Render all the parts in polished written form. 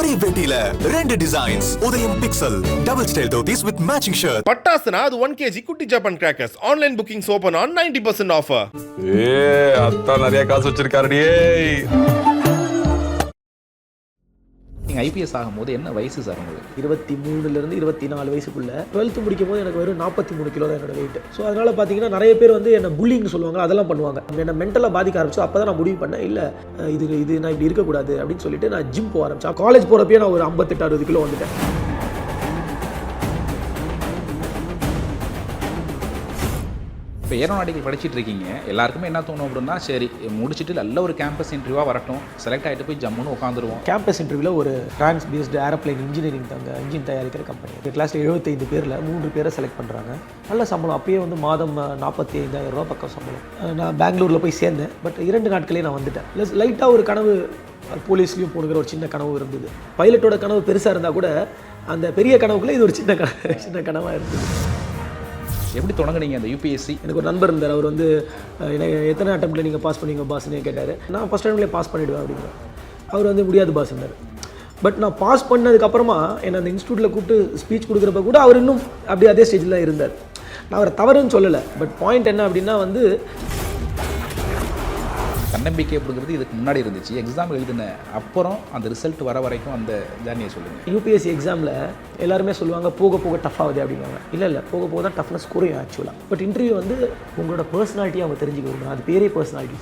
ஒரே வேட்டியில 2 டிசைன்ஸ். உதயம் pixel double style dhotis with matching shirt. பட்டாசுனா அது 1 kg குட்டி Japan crackers. Online bookings open on 90% offer. அத்தா நிறைய காசு வச்சிருக்காருடியே. நீங்கள் ஐபிஎஸ் ஆகும்போது என்ன வயசு சார் உங்களுக்கு? 23லேருந்து 24 வயசுக்குள்ள 12th முடிக்கும் போது எனக்கு வெறும் 43 கிலோ தான் என்னோட வெயிட். ஸோ அதனால் பார்த்தீங்கன்னா நிறைய பேர் வந்து என்ன புல்லிங் சொல்லுவாங்க, அதெல்லாம் பண்ணுவாங்க. என்ன மென்டலாக பாதிக்க ஆரம்பிச்சு. அப்போ தான் நான் முடிவு பண்ணேன், இல்லை இது நான் இப்படி இருக்கக்கூடாது அப்படின்னு சொல்லிட்டு நான் ஜிம் போக ஆரம்பிச்சேன். காலேஜ் போகிறப்பயே நான் ஒரு 58-60 கிலோ வந்துட்டேன். இப்போ ஏரோநாட்டிக்கல் படிச்சுட்டு இருக்கீங்க, எல்லாருக்குமே என்ன தோணும் அப்படின்னா, சரி முடிச்சுட்டு நல்ல ஒரு கேம்பஸ் இன்டர்வியூவாக வரட்டும், செலக்ட் ஆகிட்டு போய் ஜம்முன்னு உட்காந்துருவோம். கேம்பஸ் இன்டர்வியூவில் ஒரு France based aeroplane engineering engine தயாரிக்கிற கம்பெனி. இந்த கிளாஸில் 75 பேரில் 3 பேரை செலக்ட் பண்ணுறாங்க. நல்ல சம்பளம், அப்பயே வந்து மாதம் 45,000 ரூபா பக்கம் சம்பளம். நான் பெங்களூரில் போய் சேர்ந்தேன். பட் 2 நாட்களே நான் வந்துட்டேன். ப்ளஸ் லைட்டாக ஒரு கனவு, போலீஸ்லேயும் போனுங்கிற ஒரு சின்ன கனவு இருந்தது. பைலட்டோட கனவு பெருசாக இருந்தால் கூட அந்த பெரிய கனவுக்குள்ளே இது ஒரு சின்ன கனவாக இருந்தது. எப்படி தொடங்குனீங்க அந்த யூபிஎஸ்சி? எனக்கு ஒரு நண்பர் இருந்தார். அவர் வந்து எனக்கு எத்தனை அட்டம்ப்டில் நீங்கள் பாஸ் பண்ணீங்க பாஸ்ன்னு கேட்டார். நான் ஃபஸ்ட் டைம்லேயே பாஸ் பண்ணிவிடுவேன் அப்படிங்கிறேன். அவர் வந்து முடியாது பாஸ்ன்னார். பட் நான் பாஸ் பண்ணதுக்கப்புறமா என்னை அந்த இன்ஸ்டியூட்டில் கூப்பிட்டு ஸ்பீச் கொடுக்குறப்ப கூட அவர் இன்னும் அப்படி அதே ஸ்டேஜில் தான் இருந்தார். நான் அவரை தவறுன்னு சொல்லலை. பட் பாயிண்ட் என்ன அப்படின்னா வந்து தன்னம்பிக்கை அப்படிங்கிறது இதுக்கு முன்னாடி இருந்துச்சு. எக்ஸாம் எழுதின அப்புறம் அந்த ரிசல்ட் வர வரைக்கும் அந்த ஜேர்னியை சொல்லுங்கள். யூபிஎஸ்சி எக்ஸாமில் எல்லாருமே சொல்லுவாங்க போக போக டஃப் ஆகுது அப்படிங்காங்க. இல்லை போக போக தான் டஃப்னஸ் குறையும் ஆக்சுவலாக. பட் இன்டர்வியூ வந்து உங்களோட பர்சனாலிட்டியை அவங்க தெரிஞ்சுக்க விரும்புகிறாங்க. அது பேரே பர்சனாலிட்டி.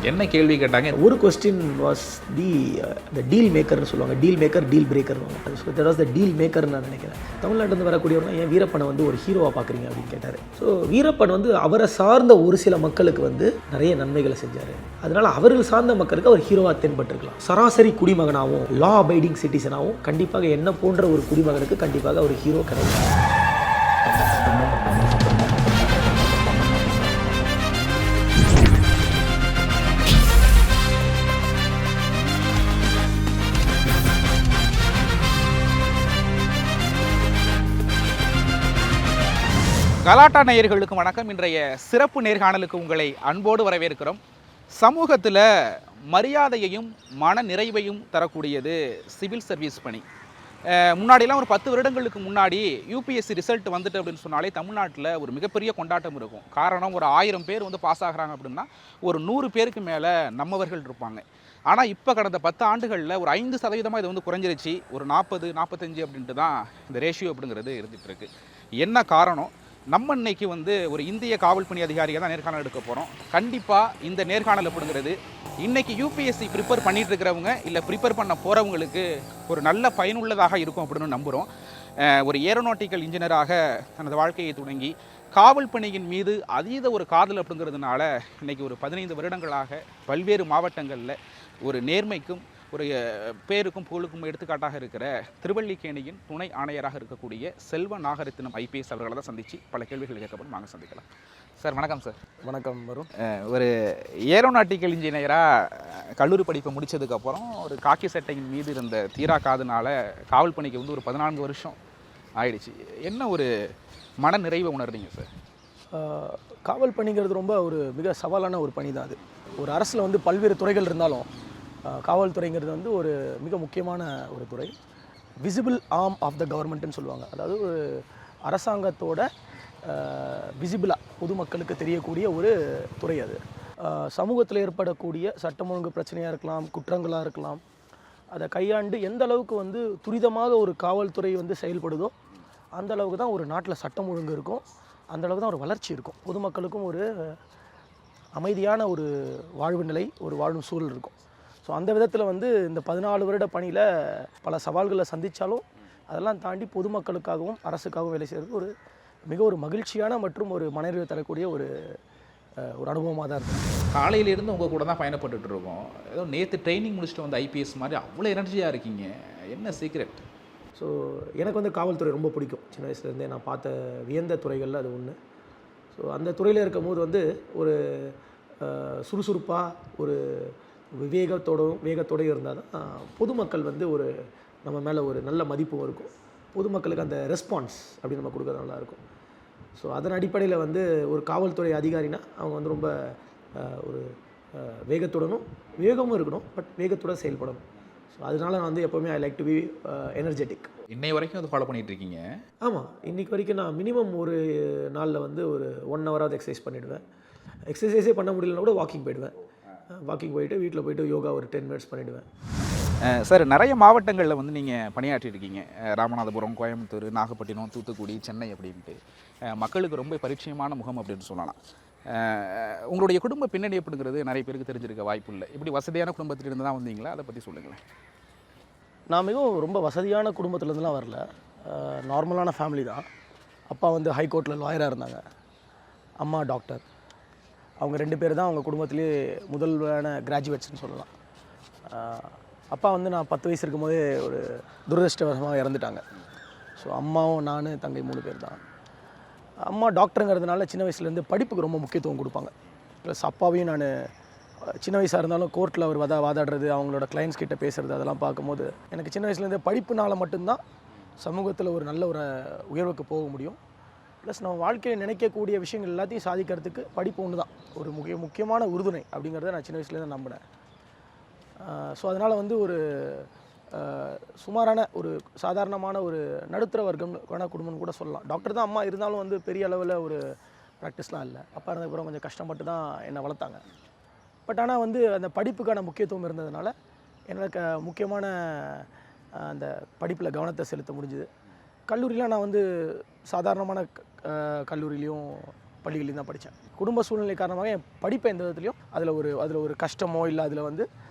என்ன கேள்வி கேட்டாங்க? ஒரு கொஸ்டின் வாஸ் தி டீல் மேக்கர்னு சொல்லுவாங்க. டீல் மேக்கர், டீல் பிரேக்கர்னு. So that was the deal மேக்கர்னு நான் நினைக்கிறேன். தமிழ்நாட்டிலேருந்து வரக்கூடியவங்க ஏன் வீரப்பனை வந்து ஒரு ஹீரோவாக பார்க்குறீங்க அப்படின்னு கேட்டார். ஸோ வீரப்பன் வந்து அவரை சார்ந்த ஒரு சில மக்களுக்கு வந்து நிறைய நன்மைகளை செஞ்சார். அதனால் அவர்கள் சார்ந்த மக்களுக்கு அவர் ஹீரோவாக தென்பட்டிருக்கலாம். சராசரி குடிமகனாகவும் லா அபைடிங் சிட்டிசனாகவும் கண்டிப்பாக என்ன போன்ற ஒரு குடிமகனுக்கு கண்டிப்பாக ஒரு ஹீரோ கிடைக்கும். கலாட்டா நேயர்களுக்கு வணக்கம். இன்றைய சிறப்பு நேர்காணலுக்கு உங்களை அன்போடு வரவேற்கிறோம். சமூகத்தில் மரியாதையையும் மன நிறைவையும் தரக்கூடியது சிவில் சர்வீஸ் பணி. முன்னாடிலாம் ஒரு 10 வருடங்களுக்கு முன்னாடி யூபிஎஸ்சி ரிசல்ட் வந்துட்டு அப்படின்னு சொன்னாலே தமிழ்நாட்டில் ஒரு மிகப்பெரிய கொண்டாட்டம் இருக்கும். காரணம், ஒரு 1000 பேர் வந்து பாஸ் ஆகிறாங்க அப்படின்னா ஒரு 100 பேருக்கு மேலே நம்மவர்கள் இருப்பாங்க. ஆனால் இப்போ கடந்த 10 ஆண்டுகளில் ஒரு 5% இது வந்து குறைஞ்சிருச்சு. ஒரு 40-45 அப்படின்ட்டு தான் இந்த ரேஷியோ அப்படிங்கிறது இருந்துகிட்ருக்கு. என்ன காரணம்? நம்ம இன்னைக்கு வந்து ஒரு இந்திய காவல் பணி அதிகாரியாக தான் நேர்காணல் எடுக்க போகிறோம். கண்டிப்பாக இந்த நேர்காணல் அப்படிங்கிறது இன்றைக்கி யூபிஎஸ்சி ப்ரிப்பேர் பண்ணிகிட்டு இருக்கிறவங்க இல்லை ப்ரிப்பேர் பண்ண போகிறவங்களுக்கு ஒரு நல்ல பயனுள்ளதாக இருக்கும் அப்படின்னு நம்புகிறோம். ஒரு ஏரோநாட்டிக்கல் இன்ஜினியராக தனது வாழ்க்கையை தொடங்கி காவல் பணியின் மீது அதீத ஒரு காதல் அப்படிங்கிறதுனால இன்றைக்கி ஒரு 15 வருடங்களாக பல்வேறு மாவட்டங்களில் ஒரு நேர்மைக்கும் ஒரு பேருக்கும் புகழுக்கும் எடுத்துக்காட்டாக இருக்கிற திருவல்லிக்கேணியின் துணை ஆணையராக இருக்கக்கூடிய செல்வ நாகரத்தினம் ஐபிஎஸ் அவர்களை தான் சந்தித்து பல கேள்விகள் கேட்கப்படும். வாங்க சந்திக்கலாம். சார் வணக்கம். சார் வணக்கம். வரும் ஒரு ஏரோநாட்டிக்கல் இன்ஜினியராக கல்லூரி படிப்பை முடித்ததுக்கப்புறம் ஒரு காக்கி சட்டையின் மீது இருந்த தீரா காதுனால காவல் பணிக்கு வந்து ஒரு 14 வருஷம் ஆயிடுச்சு. என்ன ஒரு மன நிறைவை உணர்றீங்க சார்? காவல் பணிங்கிறது ரொம்ப ஒரு மிக சவாலான ஒரு பணி தான். அது ஒரு அரசில் வந்து பல்வேறு துறைகள் இருந்தாலும் காவல்துறைங்கிறது வந்து ஒரு மிக முக்கியமான ஒரு துறை. விசிபிள் ஆர்ம் ஆஃப் த கவர்மெண்ட்டுன்னு சொல்லுவாங்க. அதாவது ஒரு அரசாங்கத்தோட விசிபிளாக பொதுமக்களுக்கு தெரியக்கூடிய ஒரு துறை அது. சமூகத்தில் ஏற்படக்கூடிய சட்டம் ஒழுங்கு பிரச்சனையாக இருக்கலாம், குற்றங்களாக இருக்கலாம், அதை கையாண்டு எந்த அளவுக்கு வந்து துரிதமாக ஒரு காவல்துறை வந்து செயல்படுதோ அந்த அளவுக்கு தான் ஒரு நாட்டில் சட்டம் ஒழுங்கு இருக்கும், அந்த அளவுக்கு தான் ஒரு வளர்ச்சி இருக்கும், பொதுமக்களுக்கும் ஒரு அமைதியான ஒரு வாழ்வு நிலை, ஒரு வாழும் சூழல் இருக்கும். ஸோ அந்த விதத்தில் வந்து இந்த 14 வருட பணியில் பல சவால்களை சந்தித்தாலும் அதெல்லாம் தாண்டி பொதுமக்களுக்காகவும் அரசுக்காகவும் வேலை செய்கிறது ஒரு மகிழ்ச்சியான மற்றும் ஒரு மனநிறைவு தரக்கூடிய ஒரு அனுபவமாக தான் இருக்கும். காலையிலேருந்து உங்கள் கூட தான் பயணப்பட்டுட்டு இருக்கோம். ஏதோ நேற்று ட்ரைனிங் முடிச்சுட்டு வந்து ஐபிஎஸ் மாதிரி அவ்வளோ எனர்ஜியாக இருக்கீங்க. என்ன சீக்ரெட்? ஸோ எனக்கு வந்து காவல்துறை ரொம்ப பிடிக்கும். சின்ன வயசுலேருந்தே நான் பார்த்த வியந்த துறைகளில் அது ஒன்று. ஸோ அந்த துறையில் இருக்கும் போது வந்து ஒரு சுறுசுறுப்பாக ஒரு வேகத்தோடு இருந்தால் தான் பொதுமக்கள் வந்து ஒரு நம்ம மேலே ஒரு நல்ல மதிப்பும் இருக்கும். பொதுமக்களுக்கு அந்த ரெஸ்பான்ஸ் அப்படி நம்ம கொடுக்குறது நல்லாயிருக்கும். ஸோ அதன் அடிப்படையில் வந்து ஒரு காவல்துறை அதிகாரினா அவங்க வந்து ரொம்ப ஒரு வேகமும் இருக்கணும், பட் வேகத்தோடு செயல்படணும். ஸோ அதனால நான் வந்து எப்போவுமே I like to be energetic. இன்னை வரைக்கும் அதை ஃபாலோ பண்ணிகிட்டு இருக்கீங்க? ஆமாம், இன்றைக்கி வரைக்கும் நான் மினிமம் ஒரு நாளில் வந்து ஒரு 1 ஹவராவது எக்ஸசைஸ் பண்ணிவிடுவேன். எக்ஸசைஸே பண்ண முடியலன்னா கூட வாக்கிங் போயிடுவேன். வாக்கிங் போயிட்டு வீட்டில் போயிட்டு யோகா ஒரு 10 மினிட்ஸ் பண்ணிவிடுவேன். சார், நிறைய மாவட்டங்களில் வந்து நீங்கள் பணியாற்றிருக்கீங்க. ராமநாதபுரம், கோயம்புத்தூர், நாகப்பட்டினம், தூத்துக்குடி, சென்னை அப்படின்ட்டு மக்களுக்கு ரொம்ப பரிச்சயமான முகம் அப்படின்னு சொல்லலாம். உங்களுடைய குடும்ப பின்னணி அப்படிங்கிறது நிறைய பேருக்கு தெரிஞ்சிருக்க வாய்ப்பு இல்லை. இப்படி வசதியான குடும்பத்திலிருந்து தான் வந்தீங்களா? அதை பற்றி சொல்லுங்களேன். நான் மிகவும் ரொம்ப வசதியான குடும்பத்துலேருந்துலாம் வரல. நார்மலான ஃபேமிலி தான். அப்பா வந்து ஹைகோர்ட்டில் லாயராக இருந்தாங்க, அம்மா டாக்டர். அவங்க 2 பேர் தான் அவங்க குடும்பத்திலே முதல்வரான கிராஜுவேட்ஸ்னு சொல்லலாம். அப்பா வந்து நான் 10 வயசு இருக்கும்போதே ஒரு துரதிருஷ்டவசமாக இறந்துட்டாங்க. ஸோ அம்மாவும் நான் தங்கை 3 பேர் தான். அம்மா டாக்டருங்கிறதுனால சின்ன வயசுலேருந்து படிப்புக்கு ரொம்ப முக்கியத்துவம் கொடுப்பாங்க. ப்ளஸ் அப்பாவையும் நான் சின்ன வயசாக இருந்தாலும் கோர்ட்டில் அவர் வாதாடுறது, அவங்களோட கிளைண்ட்ஸ் கிட்ட பேசுகிறது, அதெல்லாம் பார்க்கும்போது எனக்கு சின்ன வயசுலேருந்தே படிப்புனால மட்டும்தான் சமூகத்தில் ஒரு நல்ல ஒரு உயர்வுக்கு போக முடியும். ப்ளஸ் நம்ம வாழ்க்கையில் நினைக்கக்கூடிய விஷயங்கள் எல்லாத்தையும் சாதிக்கிறதுக்கு படிப்பு ஒன்று தான் ஒரு முக்கியமான உறுதுணை அப்படிங்கிறத நான் சின்ன வயசுலேருந்து நம்பினேன். ஸோ அதனால் வந்து ஒரு சுமாரான ஒரு சாதாரணமான ஒரு நடுத்தர வர்க்கமான குடும்பம்னு கூட சொல்லலாம். டாக்டர் தான் அம்மா, இருந்தாலும் வந்து பெரிய அளவில் ஒரு ப்ராக்டிஸ்லாம் இல்லை. அப்பா இருந்ததுக்கப்புறம் கொஞ்சம் கஷ்டப்பட்டு தான் என்னை வளர்த்தாங்க. பட் ஆனால் வந்து அந்த படிப்புக்கான முக்கியத்துவம் இருந்ததுனால எனக்கு முக்கியமான அந்த படிப்பில் கவனத்தை செலுத்த முடிஞ்சுது. கல்லூரியில் நான் வந்து சாதாரணமான கல்லூரியிலையும் பள்ளிகளையும் தான் படித்தேன். குடும்ப சூழ்நிலை காரணமாக என் படிப்பை எந்த விதத்துலையும் அதில் ஒரு கஷ்டமோ இல்லை அதில் வந்து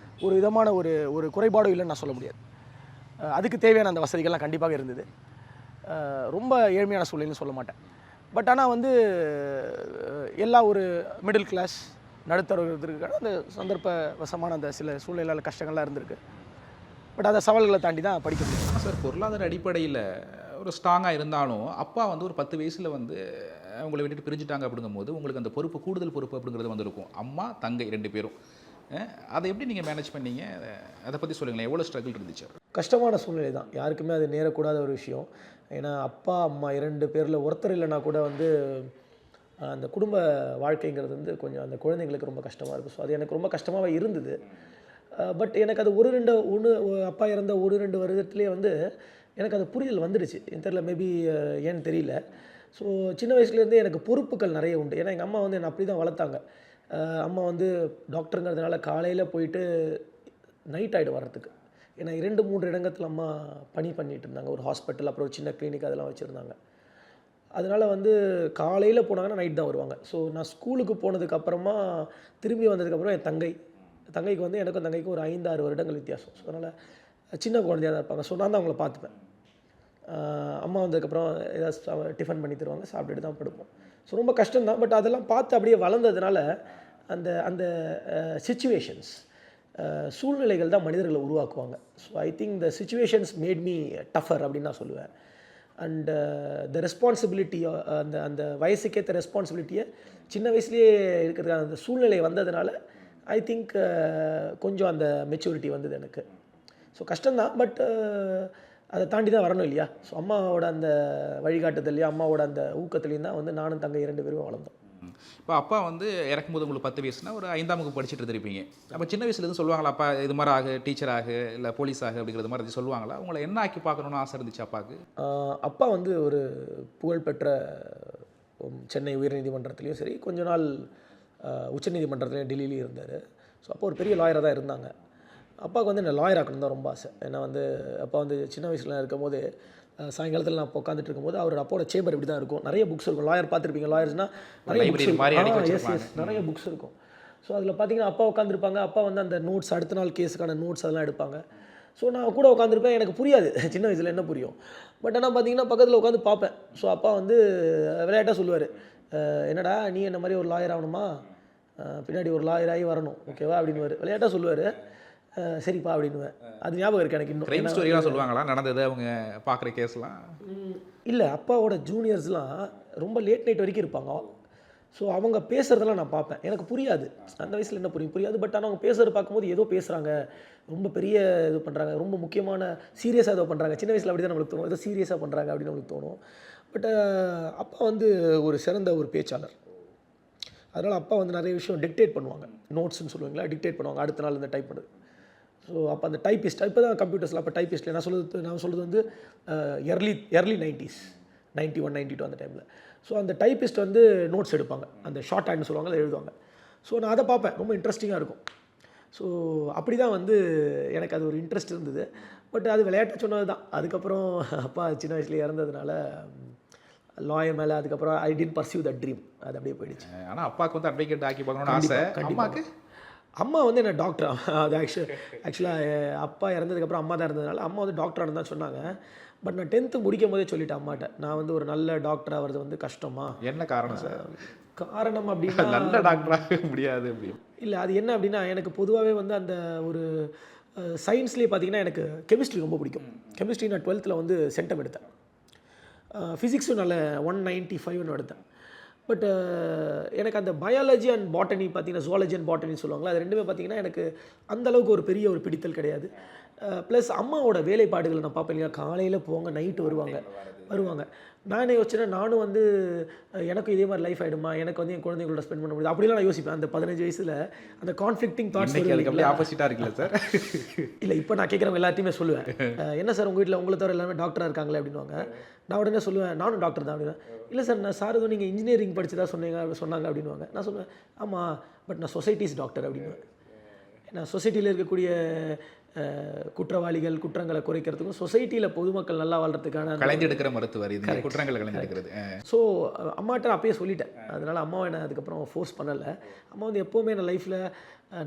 ஒரு விதமான ஒரு குறைபாடோ இல்லைன்னு நான் சொல்ல முடியாது. அதுக்கு தேவையான அந்த வசதிகள்லாம் கண்டிப்பாக இருந்தது. ரொம்ப ஏழ்மையான சூழ்நிலைன்னு சொல்ல மாட்டேன். பட் ஆனால் வந்து எல்லா ஒரு மிடில் கிளாஸ் நடுத்தரத்துக்கான அந்த சந்தர்ப்ப வசமான அந்த சில சூழ்நிலையில் கஷ்டங்கள்லாம் இருந்திருக்கு. பட் அந்த சவால்களை தாண்டி தான் படிக்க முடியும். சார், பொருளாதார அடிப்படையில் ஒரு ஸ்ட்ராங்காக இருந்தாலும் அப்பா வந்து ஒரு 10 வயசில் வந்து உங்களை விட்டுட்டு பிரிஞ்சுட்டாங்க அப்படிங்கும்போது உங்களுக்கு அந்த பொறுப்பு, கூடுதல் பொறுப்பு அப்படிங்கிறது வந்திருக்கும். அம்மா, தங்கை 2 பேரும். அதை எப்படி நீங்கள் மேனேஜ் பண்ணீங்க? அதை பற்றி சொல்லுங்களேன். எவ்வளோ ஸ்ட்ரகிள் இருந்துச்சு? கஷ்டமான சூழ்நிலை தான், யாருக்குமே அது நேரக்கூடாத ஒரு விஷயம். ஏன்னா அப்பா அம்மா 2 பேரில் ஒருத்தர் இல்லைன்னா கூட வந்து அந்த குடும்ப வாழ்க்கைங்கிறது வந்து கொஞ்சம் அந்த குழந்தைங்களுக்கு ரொம்ப கஷ்டமாக இருக்கும். ஸோ அது எனக்கு ரொம்ப கஷ்டமாகவே இருந்தது. பட் எனக்கு அது அப்பா இறந்த 1-2 வருடத்துலேயே வந்து எனக்கு அது புரிதல் வந்துடுச்சு. தெரியல, மேபி ஏன்னு தெரியல. ஸோ சின்ன வயசுலேருந்தே எனக்கு பொறுப்புகள் நிறைய உண்டு. ஏன்னா எங்கள் அம்மா வந்து என்னை அப்படி தான் வளர்த்தாங்க. அம்மா வந்து டாக்டருங்கிறதுனால காலையில் போயிட்டு நைட் ஆகிடும் வர்றதுக்கு. ஏன்னா 2-3 இடங்கத்தில் அம்மா பணி பண்ணிகிட்டு இருந்தாங்க. ஒரு ஹாஸ்பிட்டல், அப்புறம் ஒரு சின்ன கிளினிக் அதெல்லாம் வச்சுருந்தாங்க. அதனால் வந்து காலையில் போனாங்கன்னா நைட் தான் வருவாங்க. ஸோ நான் ஸ்கூலுக்கு போனதுக்கப்புறமா திரும்பி வந்ததுக்கப்புறம் என் தங்கைக்கு வந்து எனக்கும் தங்கைக்கும் ஒரு 5-6 வருடங்கள் வித்தியாசம். ஸோ அதனால் சின்ன குழந்தையாக தான் இருப்பாங்க. ஸோ நான் தான் அவங்கள பார்த்துப்பேன். அம்மா வந்ததுக்கப்புறம் ஏதாவது டிஃபன் பண்ணி தருவாங்க, சாப்பிட்டுட்டு தான் படுப்போம். ஸோ ரொம்ப கஷ்டம்தான். பட் அதெல்லாம் பார்த்து அப்படியே வளர்ந்ததுனால அந்த அந்த சிச்சுவேஷன்ஸ், சூழ்நிலைகள் தான் மனிதர்களை உருவாக்குவாங்க. So I think the situations made me tougher அப்படின்னு நான் சொல்லுவேன். அண்ட் த ரெஸ்பான்சிபிலிட்டி, அந்த வயசுக்கேற்ற ரெஸ்பான்சிபிலிட்டியை சின்ன வயசுலேயே இருக்கிறதுக்கான அந்த சூழ்நிலை வந்ததுனால ஐ திங்க் கொஞ்சம் அந்த மெச்சூரிட்டி வந்தது எனக்கு. ஸோ கஷ்டம்தான், பட் அதை தாண்டி தான் வரணும் இல்லையா. ஸோ அம்மாவோட அந்த வழிகாட்டுதல்லையும் அம்மாவோட அந்த ஊக்கத்துலேயும் தான் வந்து நானும் தங்கை 2 பேரும் வளர்ந்தோம். இப்போ அப்பா வந்து இறக்கும்போது உங்களுக்கு 10 வயசுனா ஒரு 5ஆம் வகுப்பு படிச்சுட்டு இருந்திருப்பீங்க. அப்போ சின்ன வயசுலேருந்து சொல்லுவாங்களா, அப்பா இது மாதிரி ஆகு, டீச்சர் ஆகு, இல்லை போலீஸ் ஆகு அப்படிங்கிறது மாதிரி சொல்லுவாங்களா? உங்களை என்ன ஆக்கி பார்க்கணுன்னு ஆசை இருந்துச்சு அப்பாவுக்கு? அப்பா வந்து ஒரு புகழ்பெற்ற சென்னை உயர்நீதிமன்றத்துலேயும் சரி, கொஞ்ச நாள் உச்சநீதிமன்றத்துலேயும் டெல்லியிலையும் இருந்தார். ஸோ அப்போ ஒரு பெரிய லாயராக தான் இருந்தாங்க. அப்பாவுக்கு வந்து என்ன லாயர் ஆக்கணும் தான் ரொம்ப ஆசை. ஏன்னா வந்து அப்பா வந்து சின்ன வயசில் இருக்கும்போது சாயங்காலத்தில் நான் உட்காந்துட்டு இருக்கும்போது அப்பாவோட சேம்பர் இப்படி தான் இருக்கும். நிறைய புக்ஸ் இருக்கும். லாயர் பார்த்துருப்பீங்க, லாயர்ஸ்னால் நிறைய புக்ஸ் நிறைய புக்ஸ் இருக்கும். ஸோ அதில் பார்த்தீங்கன்னா அப்பா உட்காந்துருப்பாங்க. அப்பா வந்து அந்த நோட்ஸ், அடுத்த நாள் கேஸுக்கான நோட்ஸ் அதெல்லாம் எடுப்பாங்க. ஸோ நான் கூட உட்காந்துருப்பேன். எனக்கு புரியாது சின்ன வயசில் என்ன புரியும். பட் ஆனால் பார்த்தீங்கன்னா பக்கத்தில் உட்காந்து பார்ப்பேன். ஸோ அப்பா வந்து விளையாட்டாக சொல்லுவார், என்னடா நீ என்ன மாதிரி ஒரு லாயர் ஆகணுமா, பின்னாடி ஒரு லாயராகி வரணும், ஓகேவா அப்படின்னு விளையாட்டாக சொல்லுவார். சரிப்பா அப்படின்னுவேன். அது ஞாபகம் இருக்குது எனக்கு. இன்னும் க்ரைம் ஸ்டோரிலாம் சொல்லுவாங்களா நடந்தது அவங்க பார்க்குற கேஸ்லாம்? இல்லை, அப்பாவோட ஜூனியர்ஸ்லாம் ரொம்ப லேட் நைட் வரைக்கும் இருப்பாங்க. ஸோ அவங்க பேசுகிறதெல்லாம் நான் பார்ப்பேன். எனக்கு புரியாது, அந்த வயசில் என்ன புரியாது. பட் ஆனால் அவங்க பேசுகிறது பார்க்கும்போது ஏதோ பேசுகிறாங்க, ரொம்ப பெரிய இது பண்ணுறாங்க, ரொம்ப முக்கியமான சீரியஸாக ஏதோ பண்ணுறாங்க. சின்ன வயசில் அப்படி தான் நம்மளுக்கு தோணும், ஏதோ சீரியஸாக பண்ணுறாங்க அப்படின்னு நம்மளுக்கு தோணும். பட் அப்பா வந்து ஒரு சிறந்த ஒரு பேச்சாளர். அதனால் அப்பா வந்து நிறைய விஷயம் டிக்டேட் பண்ணுவாங்க, நோட்ஸ்ன்னு சொல்லுவாங்களா, டிக்டேட் பண்ணுவாங்க அடுத்த நாள் இந்த டைப் பண்ணுது. ஸோ அப்போ அந்த டைப்பிஸ்ட் இப்போ தான் கம்ப்யூட்டர்ஸில் அப்போ டைப்பிஸ்ட்டில் நான் சொல்கிறது வந்து early 90s 91 92 அந்த டைமில். ஸோ அந்த டைப்பிஸ்ட் வந்து நோட்ஸ் எடுப்பாங்க, அந்த ஷார்ட் ஹேண்ட்னு சொல்லுவாங்க, அதை எழுதுவாங்க. ஸோ நான் அதை பார்ப்பேன், ரொம்ப இன்ட்ரெஸ்டிங்காக இருக்கும். ஸோ அப்படி தான் வந்து எனக்கு அது ஒரு இன்ட்ரெஸ்ட் இருந்தது. பட் அது விளையாட்டு சொன்னது தான். அதுக்கப்புறம் அப்பா சின்ன வயசுலேயே இறந்ததுனால லாயர் மேலே அதுக்கப்புறம் I did pursue that dream, அது அப்படியே போயிடுச்சு. ஆனால் அப்பாவுக்கு வந்து அட்வொகேட் ஆக்கி பார்க்கணும்னு ஆசை. அம்மாவுக்கு அம்மா வந்து என்ன டாக்டர், அது ஆக்சுவலாக அப்பா இறந்ததுக்கப்புறம் அம்மா தான் இருந்ததுனால அம்மா வந்து டாக்டரானு தான் சொன்னாங்க. பட் நான் 10th முடிக்கும் போதே சொல்லிட்டேன் அம்மாட்ட, நான் வந்து ஒரு நல்ல டாக்டர் ஆகிறது வந்து கஷ்டமா. என்ன காரணம் சார்? காரணம் அப்படின்னா நல்ல டாக்டராக முடியாது அப்படி இல்லை, அது என்ன அப்படின்னா எனக்கு பொதுவாகவே வந்து அந்த ஒரு சயின்ஸ்லேயே பார்த்தீங்கன்னா எனக்கு கெமிஸ்ட்ரி ரொம்ப பிடிக்கும். கெமிஸ்ட்ரி நான் 12th வந்து சென்டம் எடுத்தேன். ஃபிசிக்ஸும் நல்ல 195 எடுத்தேன். பட் எனக்கு அந்த பயாலஜி அண்ட் பாட்டனி பார்த்தீங்கன்னா ஜுவாலஜி அண்ட் பாட்டனி சொல்லுவாங்களா, அது ரெண்டுமே பார்த்தீங்கன்னா எனக்கு அந்தளவுக்கு ஒரு பெரிய ஒரு பிடித்தல் கிடையாது. ப்ளஸ் அம்மாவோட வேலைப்பாடுகளை நான் பார்ப்பேன் இல்லையா, காலையில் போவாங்க நைட்டு வருவாங்க. நான் என்ன யோசிச்சேன்னா நானும் வந்து எனக்கும் இதே மாதிரி லைஃப் ஆகிடுமா, எனக்கு வந்து என் குழந்தைங்களோட ஸ்பெண்ட் பண்ண முடியாது அப்படிலாம் நான் யோசிப்பேன். அந்த 15 வயசில் அந்த கான்ஃப்ளிக்டிங் தாட்ஸ் அப்படியே ஆப்போசிட்டாக இருக்குல்ல சார்? இல்லை, இப்போ நான் கேட்குறவங்க எல்லாத்தையுமே சொல்லுவேன், என்ன சார் உங்கள் வீட்டில் உங்களை தவிர எல்லாமே டாக்டராக இருக்காங்களே அப்படின்வாங்க. நான் உடனே சொல்லுவேன் நானும் டாக்டர் தான் அப்படின்னா. இல்லை சார், நான் சார் எதுவும் நீங்கள் இன்ஜினியரிங் படிச்சுதான் சொன்னாங்க அப்படின்வாங்க. நான் சொல்லுவேன் ஆமாம், பட் நான் சொசைட்டிஸ் டாக்டர் அப்படின்வேன். ஏன்னா சொசைட்டியில் இருக்கக்கூடிய குற்றவாளிகள் குற்றங்களை குறைக்கிறதுக்கும் சொசைட்டியில் பொதுமக்கள் நல்லா வாழ்கிறதுக்கான கலைஞ்செடுக்கிற மருத்துவர் இது, குற்றங்களை கலைஞ்செடுக்கிறது. ஸோ அம்மாட்ட அப்பயே சொல்லிட்டேன். அதனால் அம்மாவை என்ன அதுக்கப்புறம் ஃபோர்ஸ் பண்ணலை. அம்மா வந்து எப்போவுமே என் லைஃப்பில்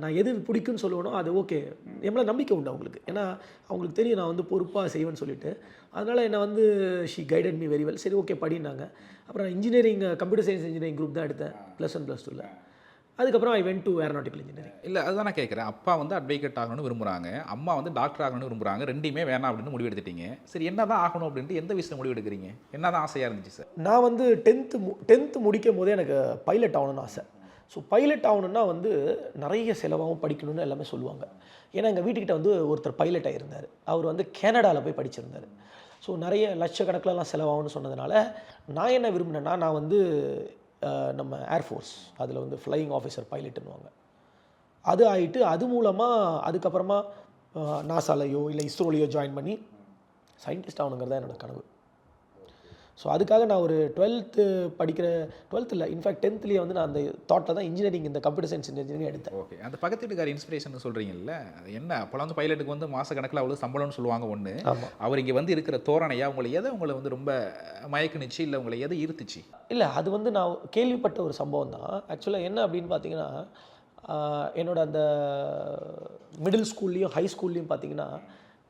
நான் எது பிடிக்குன்னு சொல்லுவேனோ அது ஓகே, என் மேலே நம்பிக்கை உண்டு அவங்களுக்கு. ஏன்னா அவங்களுக்கு தெரியும் நான் வந்து பொறுப்பாக செய்வேன்னு சொல்லிட்டு. அதனால் என்னை வந்து she guided me very well. சரி ஓகே படினாங்க. அப்புறம் நான் engineering computer science engineering group தான் எடுத்தேன் +1 +2. அதுக்கப்புறம் I went to aeronautical engineering. இல்லை, அதுதான் நான் கேட்குறேன். அப்பா வந்து அட்வொகேட் ஆகணும்னு விரும்புகிறாங்க, அம்மா வந்து டாக்டர் ஆகணும்னு விரும்புகிறாங்க. ரெண்டுமே வேணாம் அப்படின்னு முடிவு எடுத்துட்டீங்க. சரி, என்ன தான் ஆகணும் அப்படின்ட்டு எந்த விஷயத்தில் முடிவு எடுக்கிறீங்க? என்ன தான் ஆசையாக இருந்துச்சு சார்? நான் வந்து 10th முடிக்கும் போதே எனக்கு பைலட் ஆகணும்னு ஆசை. ஸோ பைலட் ஆகணுன்னா வந்து நிறைய செலவாகவும் படிக்கணும்னு எல்லாமே சொல்லுவாங்க. ஏன்னா எங்கள் வீட்டுக்கிட்ட வந்து ஒருத்தர் பைலட் ஆகியிருந்தார். அவர் வந்து கனடாவில் போய் படிச்சிருந்தார். ஸோ நிறைய லட்சக்கணக்கிலலாம் செலவாகும்னு சொன்னதுனால நான் என்ன விரும்பினேன்னா, நான் வந்து நம்ம ஏர்ஃபோர்ஸ் அதில் வந்து ஃப்ளையிங் ஆஃபீஸர் பைலட்டுன்னுவாங்க, அது ஆகிட்டு அது மூலமாக அதுக்கப்புறமா நாசாலையோ இல்லை இஸ்ரோலையோ ஜாயின் பண்ணி சயின்டிஸ்ட் ஆகணுங்கிறது தான் என்னோடய கனவு. ஸோ அதுக்காக நான் ஒரு 12th இல்லை, இன்ஃபேக்ட் 10th வந்து நான் அந்த தாட்டில் தான் இன்ஜினியரிங், இந்த கம்ப்யூட்டர் சயின்ஸ் இன்ஜினியரிங் எடுத்தேன். ஓகே, அந்த பக்கத்து வீட்டுக்கார இன்ஸ்பிரேஷன் சொல்கிறீங்கல்ல, அது என்ன? அப்போலாம் வந்து பைலட்டுக்கு வந்து மாத கணக்கில் அவ்வளோ சம்பளம்னு சொல்லுவாங்க ஒன்று. ஆமாம், அவர் இங்கே வந்து இருக்கிற தோரணையா உங்களை வந்து ரொம்ப மயக்குனுச்சு, இல்லை உங்களை எதை ஈர்த்துச்சு? இல்லை, அது வந்து நான் கேள்விப்பட்ட ஒரு சம்பவம் தான். ஆக்சுவலாக என்ன அப்படின்னு பார்த்தீங்கன்னா, என்னோட அந்த மிடில் ஸ்கூல்லையும் ஹை ஸ்கூல்லையும் பார்த்தீங்கன்னா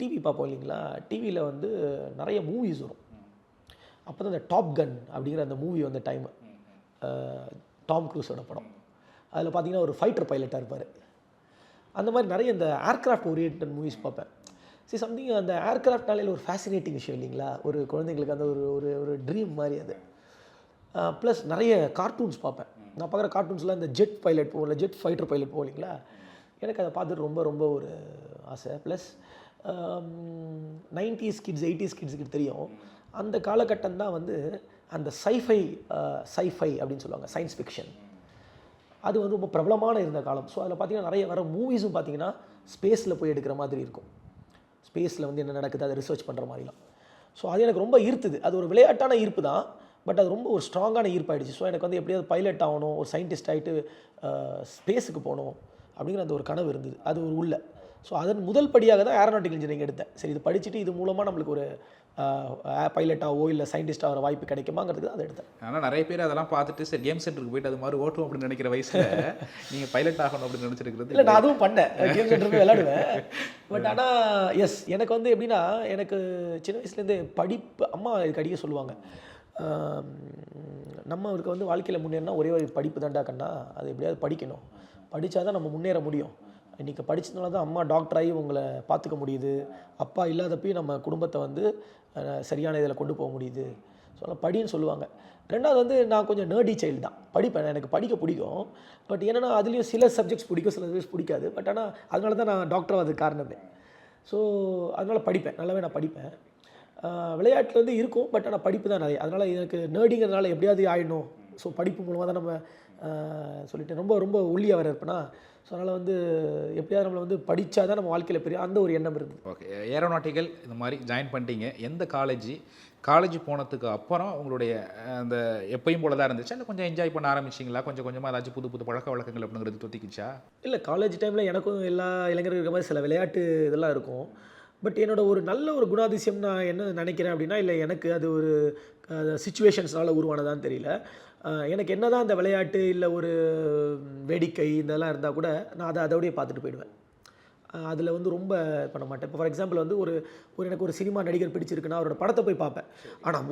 டிவி பார்ப்போம் இல்லைங்களா, டிவியில் வந்து நிறைய மூவிஸ் வரும். அப்போ தான் இந்த டாப் கன் அப்படிங்கிற அந்த மூவி வந்த டைமு, டாம் க்ரூஸோட படம். அதில் பார்த்தீங்கன்னா ஒரு ஃபைட்டர் பைலட்டாக இருப்பார். அந்த மாதிரி நிறைய இந்த ஏர்க்ராஃப்ட் ஓரியன்ட் மூவிஸ் பார்ப்பேன். சரி, சம்திங் அந்த ஏர்க்ராஃப்ட்னாலே ஒரு ஃபேசினேட்டிங் விஷயம் இல்லைங்களா, ஒரு குழந்தைங்களுக்கு அந்த ஒரு ஒரு ட்ரீம் மாதிரி அது. ப்ளஸ் நிறைய கார்ட்டூன்ஸ் பார்ப்பேன். நான் பார்க்குற கார்ட்டூன்ஸில் இந்த ஜெட் பைலட் போகல, ஜெட் ஃபைட்டர் பைலட் போகும் இல்லைங்களா, எனக்கு அதை பார்த்துட்டு ரொம்ப ரொம்ப ஒரு ஆசை. ப்ளஸ் 90s கிட்ஸ் 80s கிட்ஸுக்கு தெரியும், அந்த காலகட்டம் தான் வந்து அந்த சைஃபை அப்படின்னு சொல்லுவாங்க, சயின்ஸ் ஃபிக்ஷன். அது வந்து ரொம்ப பிரபலமான இருந்த காலம். ஸோ அதில் பார்த்திங்கன்னா நிறைய வர மூவிஸும் பார்த்திங்கன்னா ஸ்பேஸில் போய் எடுக்கிற மாதிரி இருக்கும். ஸ்பேஸில் வந்து என்ன நடக்குது அதை ரிசர்ச் பண்ணுற மாதிரிலாம். ஸோ அது எனக்கு ரொம்ப ஈர்த்துது. அது ஒரு விளையாட்டான ஈர்ப்பு தான், பட் அது ரொம்ப ஒரு ஸ்ட்ராங்கான ஈர்ப்பாயிடுச்சு. ஸோ எனக்கு வந்து எப்படியாவது பைலட் ஆகணும், ஒரு சயின்டிஸ்ட் ஆகிட்டு ஸ்பேஸுக்கு போகணும் அப்படிங்கிற அந்த ஒரு கனவு இருந்தது. அது ஒரு உள்ள. ஸோ அதன் முதல் படியாக தான் ஏரோநாட்டிக்கல் இன்ஜினியரிங் எடுத்தேன். சரி, இது படிச்சுட்டு இது மூலமாக நம்மளுக்கு ஒரு பைலட்டாவோ இல்லை சயின்டிஸ்டாக வர வாய்ப்பு கிடைக்குமாங்கிறதுக்கு அதை எடுத்தேன். ஆனால் நிறைய பேர் அதெல்லாம் பார்த்துட்டு சரி கேம் சென்டருக்கு போயிட்டு அது மாதிரி ஓட்டும் அப்படின்னு நினைக்கிற வயசில் நீங்கள் பைலட் ஆகணும் அப்படின்னு நினச்சிருக்கிறது. இல்லை, நான் அதுவும் பண்ணேன், கேம் சென்டர் போய் விளையாடுவேன். பட் ஆனால் எஸ், எனக்கு வந்து எப்படின்னா, எனக்கு சின்ன வயசுலேருந்து படிப்பு, அம்மா இதுக்கு அடிக்க சொல்லுவாங்க, நம்மளுக்கு வந்து வாழ்க்கையில் முன்னேறினா ஒரே ஒரு படிப்பு தாண்டா கண்ணா, அது எப்படியாவது படிக்கணும், படித்தா தான் நம்ம முன்னேற முடியும். இன்றைக்கி படித்ததுனால தான் அம்மா டாக்டராகி உங்களை பார்த்துக்க முடியுது, அப்பா இல்லாதப்பையும் நம்ம குடும்பத்தை வந்து சரியான இதில் கொண்டு போக முடியுது. ஸோ படின்னு சொல்லுவாங்க. ரெண்டாவது வந்து நான் கொஞ்சம் நர்டி சைல்டு தான், படிப்பேன், எனக்கு படிக்க பிடிக்கும். பட் என்னென்னா அதுலேயும் சில சப்ஜெக்ட்ஸ் பிடிக்கும், சில சப்ஜெக்ட்ஸ் பிடிக்காது. பட் ஆனால் அதனால தான் நான் டாக்டர் ஆகிறதுக்கு காரணமே. ஸோ அதனால் படிப்பேன், நல்லாவே நான் படிப்பேன். விளையாட்டில் வந்து இருக்கும், பட் ஆனால் படிப்பு தான் நிறைய. அதனால் எனக்கு நர்டிங்கிறதுனால எப்படியாவது ஆகிடணும், ஸோ படிப்பு மூலமாக தான் நம்ம சொல்லிட்டு ரொம்ப ரொம்ப ஒல்லியாக வேறு இருப்பேனா. ஸோ அதனால் வந்து எப்படியாவது நம்மளை வந்து படித்தா தான் நம்ம வாழ்க்கையில் பெரிய அந்த ஒரு எண்ணம் இருந்தது. ஓகே, ஏரோநாட்டிக்கல் இந்த மாதிரி ஜாயின் பண்ணிட்டீங்க. எந்த காலேஜ் போனதுக்கு அப்புறம் உங்களுடைய அந்த எப்பயும் போல தான் இருந்துச்சா, இல்லை கொஞ்சம் என்ஜாய் பண்ண ஆரம்பிச்சிங்களா? கொஞ்சம் கொஞ்சமாக ஏதாச்சும் புது புது பழக்க வழக்கங்கள் அப்படிங்கிறது தொத்திக்கிச்சா? இல்லை, காலேஜ் டைமில் எனக்கும் எல்லா இளைஞர்கள் இருக்கிற மாதிரி சில விளையாட்டு இதெல்லாம் இருக்கும். பட் என்னோட ஒரு நல்ல ஒரு குணாதிசயம் நான் என்ன நினைக்கிறேன் அப்படின்னா, இல்லை எனக்கு அது ஒரு சிச்சுவேஷன்ஸ்னால உருவானதான்னு தெரியல. எனக்கு என்ன தான் அந்த விளையாட்டு இல்லை ஒரு வேடிக்கை இதெல்லாம் இருந்தால் கூட நான் அதை அதோடய பார்த்துட்டு போயிடுவேன். அதில் வந்து ரொம்ப பண்ண மாட்டேன். இப்போ ஃபார் எக்ஸாம்பிள் வந்து ஒரு எனக்கு ஒரு சினிமா நடிகர் பிடிச்சிருக்குன்னா அவரோட படத்தை போய் பார்ப்பேன். ஆனால்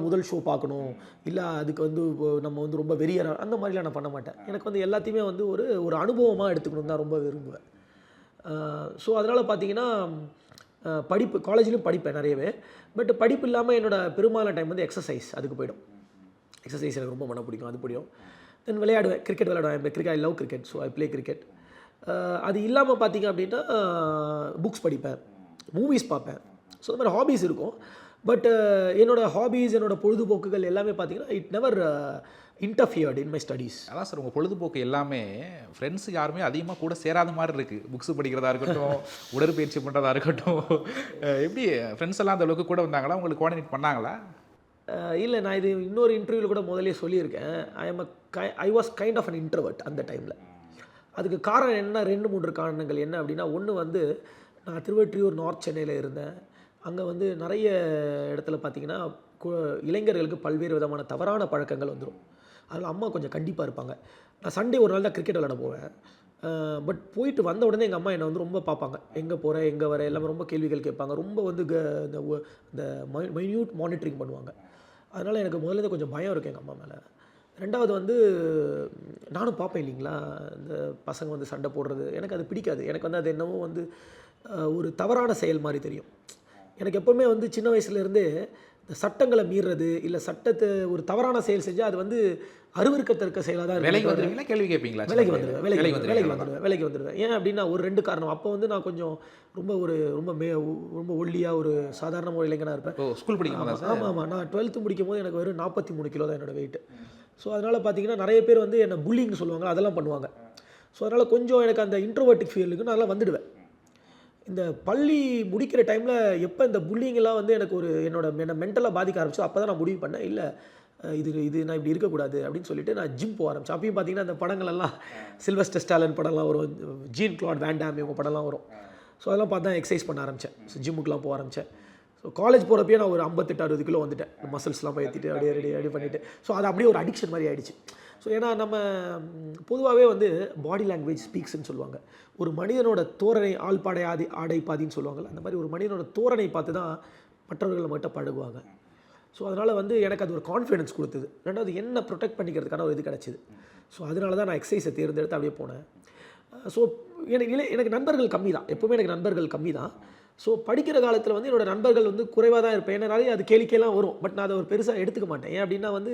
முதல் ஷோ பார்க்கணும், இல்லை அதுக்கு வந்து நம்ம வந்து ரொம்ப வெறியற அந்த மாதிரிலாம் நான் பண்ண மாட்டேன். எனக்கு வந்து எல்லாத்தையுமே வந்து ஒரு அனுபவமாக எடுத்துக்கணும் தான் ரொம்ப விரும்புவேன். ஸோ அதனால் பார்த்தீங்கன்னா படிப்பு காலேஜ்லேயும் படிப்பேன் நிறையவே. பட் படிப்பு இல்லாமல் என்னோடய பெரும்பாலான டைம் வந்து எக்ஸசைஸ் அதுக்கு போய்டும். எக்ஸசைஸ் எனக்கு ரொம்ப பண்ண பிடிக்கும், அது பிடிக்கும். தென் விளையாடுவேன், கிரிக்கெட் விளையாடுவேன். I love cricket, so I play cricket. அது இல்லாமல் பார்த்தீங்க அப்படின்னா புக்ஸ் படிப்பேன், மூவிஸ் பார்ப்பேன். ஸோ இந்த மாதிரி ஹாபீஸ் இருக்கும். பட் என்னோடய ஹாபீஸ் என்னோடய பொழுதுபோக்குகள் எல்லாமே பார்த்தீங்கன்னா it never interfered in my studies. அதான் சார், உங்கள் பொழுதுபோக்கு எல்லாமே ஃப்ரெண்ட்ஸ் யாருமே அதிகமாக கூட சேராத மாதிரி இருக்குது. புக்ஸ் படிக்கிறதா இருக்கட்டும், உடற்பயிற்சி பண்ணுறதா இருக்கட்டும், எப்படி ஃப்ரெண்ட்ஸ் எல்லாம் அந்த அளவுக்கு கூட வந்தாங்களா? உங்களுக்கு கோஆர்டினேட் பண்ணாங்களா? இல்லை, நான் இது இன்னொரு இன்டர்வியூவில் கூட முதலே சொல்லியிருக்கேன். I was kind of an introvert அந்த டைமில். அதுக்கு காரணம் என்ன, 2-3 காரணங்கள் என்ன அப்படின்னா, ஒன்று வந்து நான் திருவொற்றியூர் நார்த் சென்னையில் இருந்தேன். அங்கே வந்து நிறைய இடத்துல பார்த்திங்கன்னா இளைஞர்களுக்கு பல்வேறு விதமான தவறான பழக்கங்கள் வந்துடும். அதில் அம்மா கொஞ்சம் கண்டிப்பாக இருப்பாங்க. நான் சண்டே ஒரு நாள் தான் கிரிக்கெட் விளையாட போவேன். பட் போயிட்டு வந்த உடனே எங்கள் அம்மா என்னை வந்து ரொம்ப பார்ப்பாங்க. எங்கே போகிறேன், எங்கே வர, எல்லாமே ரொம்ப கேள்விகள் கேட்பாங்க. ரொம்ப வந்து இந்த மைன்யூட் மானிட்டரிங் பண்ணுவாங்க. அதனால் எனக்கு முதல்ல கொஞ்சம் பயம் இருக்குது எங்கள் அம்மா மேலே. ரெண்டாவது வந்து நானும் பார்ப்பேன் இல்லைங்களா, இந்த பசங்க வந்து சண்டை போடுறது எனக்கு அது பிடிக்காது. எனக்கு வந்து அது என்னவோ வந்து ஒரு தவறான செயல் மாதிரி தெரியும். எனக்கு எப்போவுமே வந்து சின்ன வயசுலேருந்தே இந்த சட்டங்களை மீறுறது இல்லை சட்டத்தை ஒரு தவறான செயல் செஞ்சால் அது வந்து அருவருக்கத்தக்க செயலாக தான். வேலைக்கு வந்துடுவீங்களா, கேள்வி கேட்பீங்களா? வேலைக்கு வந்துடுவேன். ஏன் அப்படின்னா ஒரு 2 காரணம். அப்போ வந்து நான் கொஞ்சம் ரொம்ப ஒல்லியாக ஒரு சாதாரண ஒரு இளைஞனாக இருப்பேன். ஸ்கூல் படிக்கும். ஆமாம், நான் 12th முடிக்கும் போது எனக்கு வெறும் 43 கிலோ தான் என்னோடய வெயிட். ஸோ அதனால் பார்த்தீங்கன்னா நிறைய பேர் வந்து என்னை புல்லிங்னு சொல்லுவாங்க, அதெல்லாம் பண்ணுவாங்க. ஸோ அதனால் கொஞ்சம் எனக்கு அந்த இன்ட்ரோவர்ட்டிக் ஃபீலுக்கு நான் அதெல்லாம் வந்துடுவேன். இந்த பள்ளி முடிக்கிற டைமில் எப்போ இந்த புல்லிங்கெல்லாம் வந்து எனக்கு என்னை மென்டலாக பாதிக்க ஆரம்பிச்சோ அப்போ தான் நான் முடிவு பண்ணேன், இல்லை இது நான் இப்படி இருக்கக்கூடாது அப்படின்னு சொல்லிட்டு நான் ஜிம் போக ஆரம்பித்தேன். அப்பயும் பார்த்தீங்கன்னா அந்த படங்களெல்லாம் சில்வஸ்டர் ஸ்டாலின் படம்லாம் வரும், ஜீன் கிளாட் வேன் டாம் இவங்க படம்லாம் வரும். ஸோ அதெல்லாம் பார்த்து தான் எக்ஸசைஸ் பண்ண ஆரம்பித்தேன். ஸோ ஜிம்முக்குலாம் போக ஆரம்பித்தேன். ஸோ காலேஜ் போகிறப்பயே நான் ஒரு 58-60 கிலோ வந்துட்டேன். மசில்ஸ்லாம் ஏற்றிட்டு அப்படியே ரெடி பண்ணிவிட்டு. ஸோ அது அப்படியே ஒரு அடிக்ஷன் மாதிரி ஆகிடுச்சு. ஸோ ஏன்னா நம்ம பொதுவாகவே வந்து பாடி லாங்குவேஜ் ஸ்பீக்ஸ்ன்னு சொல்லுவாங்க. ஒரு மனிதனோட தோரணை ஆள் பாடை ஆடை பாதின்னு சொல்லுவாங்கள்ல, அந்த மாதிரி ஒரு மனிதனோட தோரணை பார்த்து தான் மற்றவர்கள் நம்மகிட்ட பழகுவாங்க. ஸோ அதனால் வந்து எனக்கு அது ஒரு கான்ஃபிடென்ஸ் கொடுத்தது. ரெண்டாவது என்ன ப்ரொடெக்ட் பண்ணிக்கிறதுக்கான ஒரு இது கிடச்சிது. ஸோ அதனால தான் நான் எக்ஸசைஸை தேர்ந்தெடுத்து அப்படியே போனேன். ஸோ எனக்கு நண்பர்கள் கம்மி தான், எப்போவுமே எனக்கு நண்பர்கள் கம்மி தான். ஸோ படிக்கிற காலத்தில் வந்து என்னோடய நண்பர்கள் வந்து குறைவாக தான் இருப்பேன். ஏன்னா நிறைய அது கேளிக்கையெல்லாம் வரும். பட் நான் அதை ஒரு பெருசாக எடுத்துக்க மாட்டேன். ஏன் அப்படின்னா வந்து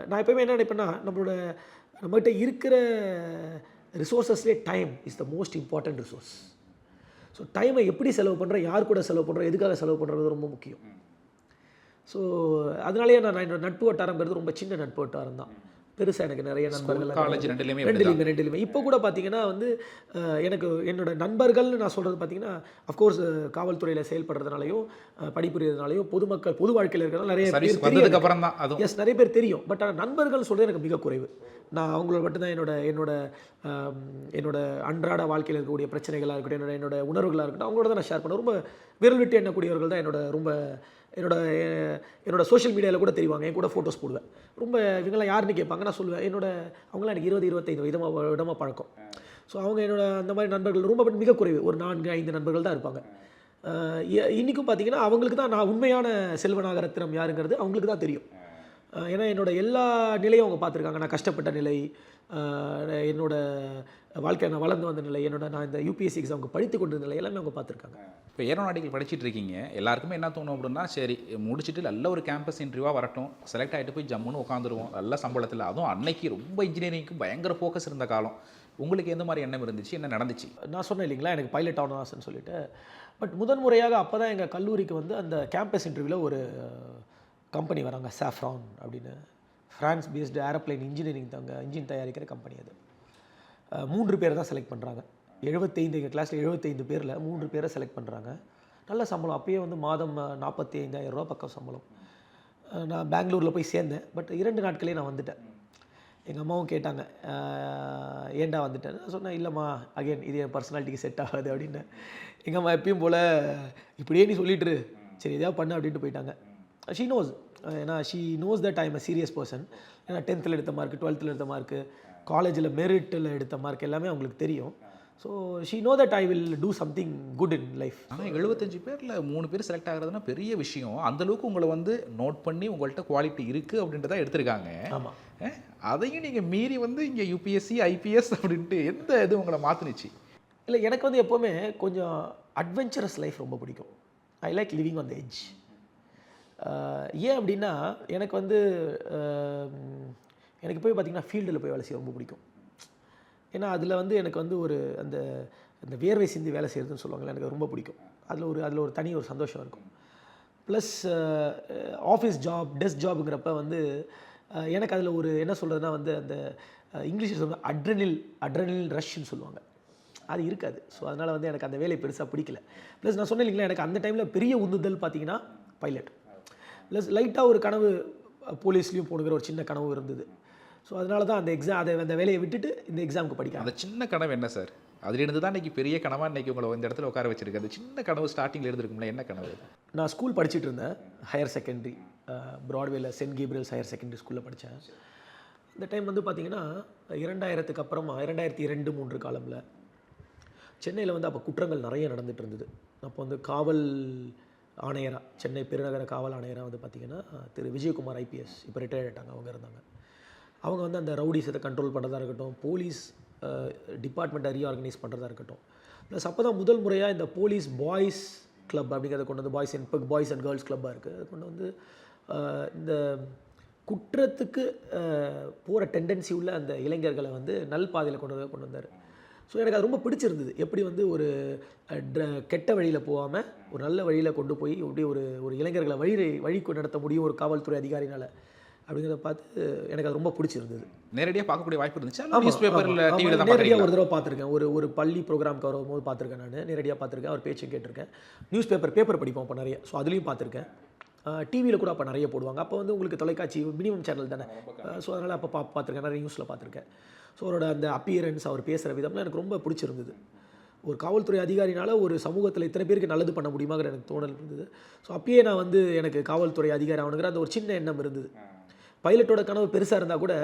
நான் எப்போவுமே என்ன நினைப்பேன்னா, நம்மகிட்ட இருக்கிற ரிசோர்ஸஸ்லேயே time is the most important resource. So டைமை எப்படி செலவு பண்ணுறோம், யார் கூட செலவு பண்ணுறோம், எதுக்காக செலவு பண்ணுறது ரொம்ப முக்கியம். ஸோ அதனாலேயே நான் என்னோடய நட்பு வட்டாரங்கிறது ரொம்ப சின்ன நட்பு வட்டாரம் தான். பெருசாக எனக்கு நிறைய நண்பர்கள் காலேஜ் ரெண்டுலேயுமே. இப்போ கூட பார்த்தீங்கன்னா வந்து எனக்கு என்னோட நண்பர்கள்னு நான் சொல்கிறது பார்த்தீங்கன்னா அஃப்கோர்ஸ் காவல்துறையில் செயல்படுறதுனாலையும் படிப்புறதுனாலையும் பொது வாழ்க்கையில் இருக்கிறனால நிறைய பேர் அப்புறம் தான் அது நிறைய பேர் தெரியும். பட் ஆனால் நண்பர்கள் சொல்கிறது எனக்கு மிக குறைவு. நான் அவங்கள மட்டும்தான் என்னோட அன்றாட வாழ்க்கையில் இருக்கக்கூடிய பிரச்சனைகளாக இருக்கட்டும், என்னோட உணர்வுகளாக இருக்கட்டும், அவங்களோட தான் நான் ஷேர் பண்ணேன். ரொம்ப விரல் விட்டு எண்ணக்கூடியவர்கள் தான் என்னோட சோஷியல் மீடியாவில் கூட தெரிவாங்க. என் கூட ஃபோட்டோஸ் போடுவேன். ரொம்ப இவங்களாம் யாருன்னு கேட்பாங்க. நான் சொல்லுவேன் அவங்களாம் எனக்கு 20-25 விதமாக பழக்கம். ஸோ அவங்க அந்த மாதிரி நண்பர்கள் ரொம்ப மிக குறைவு, ஒரு 4-5 நண்பர்கள் தான் இருப்பாங்க. இன்றைக்கும் பார்த்தீங்கன்னா அவங்களுக்கு தான் நான் உண்மையான செல்வநாக ரத்தினம் யாருங்கிறது அவங்களுக்கு தான் தெரியும். ஏன்னா என்னோட எல்லா நிலையும் அவங்க பார்த்துருக்காங்க. நான் கஷ்டப்பட்ட நிலை, என்னோட வாழ்க்கையை நான் வளர்ந்து வந்த நிலை, நான் இந்த யூபிஎஸ்சி எக்ஸாமுக்கு படித்து கொண்டிருந்த நிலை எல்லாமே அவங்க பார்த்துருக்காங்க. இப்போ ஏரோநாட்டிக்கல் படிச்சுட்டு இருக்கீங்க, எல்லாருக்குமே என்ன தோணும் அப்படின்னா, சரி முடிச்சுட்டு நல்ல ஒரு கேம்பஸ் இன்டர்வியூவாக வரட்டும், செலக்ட் ஆகிட்டு போய் ஜம்முன்னு உட்காந்துருவோம் நல்ல சம்பளத்தில். அதுவும் அன்னைக்கு ரொம்ப இன்ஜினியரிங்க்கு பயங்கர ஃபோக்கஸ் இருந்த காலம். உங்களுக்கு எந்த மாதிரி எண்ணம் இருந்துச்சு, என்ன நடந்துச்சு? நான் சொன்னேன் இல்லைங்களா, எனக்கு பைலட் ஆகணும் ஆசைன்னு சொல்லிட்டு. பட் முறையாக அப்போ தான் எங்கள் கல்லூரிக்கு வந்து அந்த கேம்பஸ் இன்டர்வியூவில் ஒரு கம்பெனி வராங்க, சாஃப்ரான் அப்படின்னு. France based aeroplane engineering engine தயாரிக்கிற கம்பெனி அது. 3 பேர் தான் செலக்ட் பண்ணுறாங்க. 75 எங்கள் கிளாஸில் 75 பேரில் 3 பேரை செலக்ட் பண்ணுறாங்க. நல்ல சம்பளம், அப்பயே வந்து மாதம் 45,000 ரூபா பக்கம் சம்பளம். நான் பெங்களூரில் போய் சேர்ந்தேன். பட் 2 நாட்களே நான் வந்துட்டேன். எங்கள் அம்மாவும் கேட்டாங்க, ஏன்டா வந்துட்டேன். நான் சொன்னேன், இல்லைம்மா அகைன் இது என் பர்சனாலிட்டிக்கு செட் ஆகாது அப்படின்னு. எங்கள் அம்மா எப்பயும் போல் இப்படியே நீ சொல்லிட்டுரு, சரி எதாவது பண்ணு அப்படின்ட்டு போயிட்டாங்க. ஷீ நோஸ், ஏன்னா she knows that I am a serious person. ஏன்னா 10th எடுத்த மார்க்கு, 12th எடுத்த மார்க்கு, காலேஜில் மெரிட்டில் எடுத்த மார்க் எல்லாமே அவங்களுக்கு தெரியும். So she know that I will do something good in life. ஆனால் 75 பேரில் 3 பேர் செலக்ட் ஆகிறதுனா பெரிய விஷயம். அந்தளவுக்கு உங்களை வந்து நோட் பண்ணி உங்கள்கிட்ட குவாலிட்டி இருக்குது அப்படின்றத எடுத்திருக்காங்க. ஆமாம், அதையும் நீங்கள் மீறி வந்து இங்கே யூபிஎஸ்சி ஐபிஎஸ் அப்படின்ட்டு எந்த இது உங்களை மாற்றினுச்சு? இல்லை, எனக்கு வந்து எப்போவுமே கொஞ்சம் அட்வென்ச்சரஸ் லைஃப் ரொம்ப பிடிக்கும். I like living on the edge. ஏன் அப்படின்னா எனக்கு வந்து எனக்கு போய் பார்த்திங்கன்னா ஃபீல்டில் போய் வேலை செய்ய ரொம்ப பிடிக்கும். ஏன்னா அதில் வந்து எனக்கு வந்து ஒரு அந்த அந்த வேர்வை சிந்தி வேலை செய்கிறதுன்னு சொல்லுவாங்கள்ல, எனக்கு ரொம்ப பிடிக்கும். அதில் ஒரு தனி ஒரு சந்தோஷம் இருக்கும். ப்ளஸ் ஆஃபீஸ் ஜாப், டெஸ்க் ஜாபுங்கிறப்ப வந்து எனக்கு அதில் ஒரு என்ன சொல்கிறதுனா வந்து அந்த இங்கிலீஷில் சொல்லுவாங்க அட்ரனில் ரஷ்ன்னு சொல்லுவாங்க, அது இருக்காது. ஸோ அதனால் வந்து எனக்கு அந்த வேலையை பெருசாக பிடிக்கல. ப்ளஸ் நான் சொன்னேன் இல்லைங்களா, எனக்கு அந்த டைமில் பெரிய உந்துதல் பார்த்திங்கன்னா பைலட். ப்ளஸ் லைட்டாக ஒரு கனவு போலீஸ்லேயும் போகணுங்கிற ஒரு சின்ன கனவு இருந்தது. ஸோ அதனால தான் அந்த வேலையை விட்டுட்டு இந்த எக்ஸாமுக்கு படிக்கிறேன். அந்த சின்ன கனவு என்ன சார்? அதிலிருந்து தான் இன்றைக்கி பெரிய கனவாக இன்றைக்கி உங்களை இந்த இடத்துல உட்கார வச்சிருக்கு. அந்த சின்ன கனவு ஸ்டார்டிங்கில் இருந்திருக்கும்ல, என்ன கனவு? நான் ஸ்கூல் படிச்சுட்டு இருந்தேன், ஹையர் செகண்டரி, ப்ராட்வேல சென்ட் கேப்ரியல்ஸ் ஹையர் செகண்டரி ஸ்கூலில் படித்தேன். இந்த டைம் வந்து பார்த்திங்கன்னா 2000க்கு அப்புறமா 2002-03 காலமில் சென்னையில் வந்து அப்போ குற்றங்கள் நிறைய நடந்துகிட்டு இருந்தது. அப்போ வந்து காவல் ஆணையராக, சென்னை பெருநகர காவல் ஆணையராக வந்து பார்த்திங்கன்னா திரு விஜயகுமார் ஐபிஎஸ், இப்போ ரிட்டையர்ட் ஆகிட்டாங்க, அவங்க இருந்தாங்க. அவங்க வந்து அந்த ரவுடிஸை கண்ட்ரோல் பண்ணுறதா இருக்கட்டும், போலீஸ் டிபார்ட்மெண்ட்டை ரீஆர்கனைஸ் பண்ணுறதா இருக்கட்டும். ப்ளஸ் அப்போ தான் முதல் முறையாக இந்த போலீஸ் பாய்ஸ் கிளப் அப்படிங்கிறத கொண்டு வந்து பாய்ஸ் அண்ட் கேர்ள்ஸ் கிளப்பாக இருக்குது, அது கொண்டு வந்து இந்த குற்றத்துக்கு போகிற டெண்டன்சி உள்ள அந்த இளைஞர்களை வந்து நல் பாதையில் கொண்டு வந்தார். ஸோ எனக்கு அது ரொம்ப பிடிச்சிருந்தது. எப்படி வந்து ஒரு கெட்ட வழியில் போகாமல் ஒரு நல்ல வழியில் கொண்டு போய் எப்படி ஒரு இளைஞர்களை வழிக்கு நடத்த முடியும் ஒரு காவல்துறை அதிகாரினால் அப்படிங்கிறத பார்த்து எனக்கு அது ரொம்ப பிடிச்சிருந்தது. நேரடியாக பார்க்கக்கூடிய வாய்ப்பு இருந்துச்சு? நியூஸ் பேப்பரில் டிவியில் தான் நேரடியாக ஒரு தடவை பார்த்துருக்கேன். ஒரு பள்ளி ப்ரோக்ராம்க்கு வரும்போது பார்த்துருக்கேன், நான் நேரடியாக பார்த்துருக்கேன், அவர் பேச்சும் கேட்டிருக்கேன். நியூஸ் பேப்பர் படிப்போம் அப்போ நிறைய, ஸோ அதுலேயும் பார்த்துருக்கேன். டிவியில் கூட அப்போ நிறைய போடுவாங்க. அப்போ வந்து உங்களுக்கு தொலைக்காட்சி மினிமம் சேனல் தானே, ஸோ அதனால் அப்போ பார்த்துருக்கேன், நிறைய நியூஸில் பார்த்துருக்கேன். ஸோ அவரோட அந்த அப்பியரன்ஸ், அவர் பேசுகிற விதம்லாம் எனக்கு ரொம்ப பிடிச்சிருந்தது. ஒரு காவல்துறை அதிகாரினால் ஒரு சமூகத்தில் இத்தனை பேருக்கு நல்லது பண்ண முடியுமாங்கிற எனக்கு தோணல் இருந்தது. ஸோ அப்பயே நான் வந்து எனக்கு காவல்துறை அதிகாரி ஆகணுங்கிற அந்த ஒரு சின்ன எண்ணம் இருந்தது. பைலட்டோட கனவு பெருசாக இருந்தால் கூட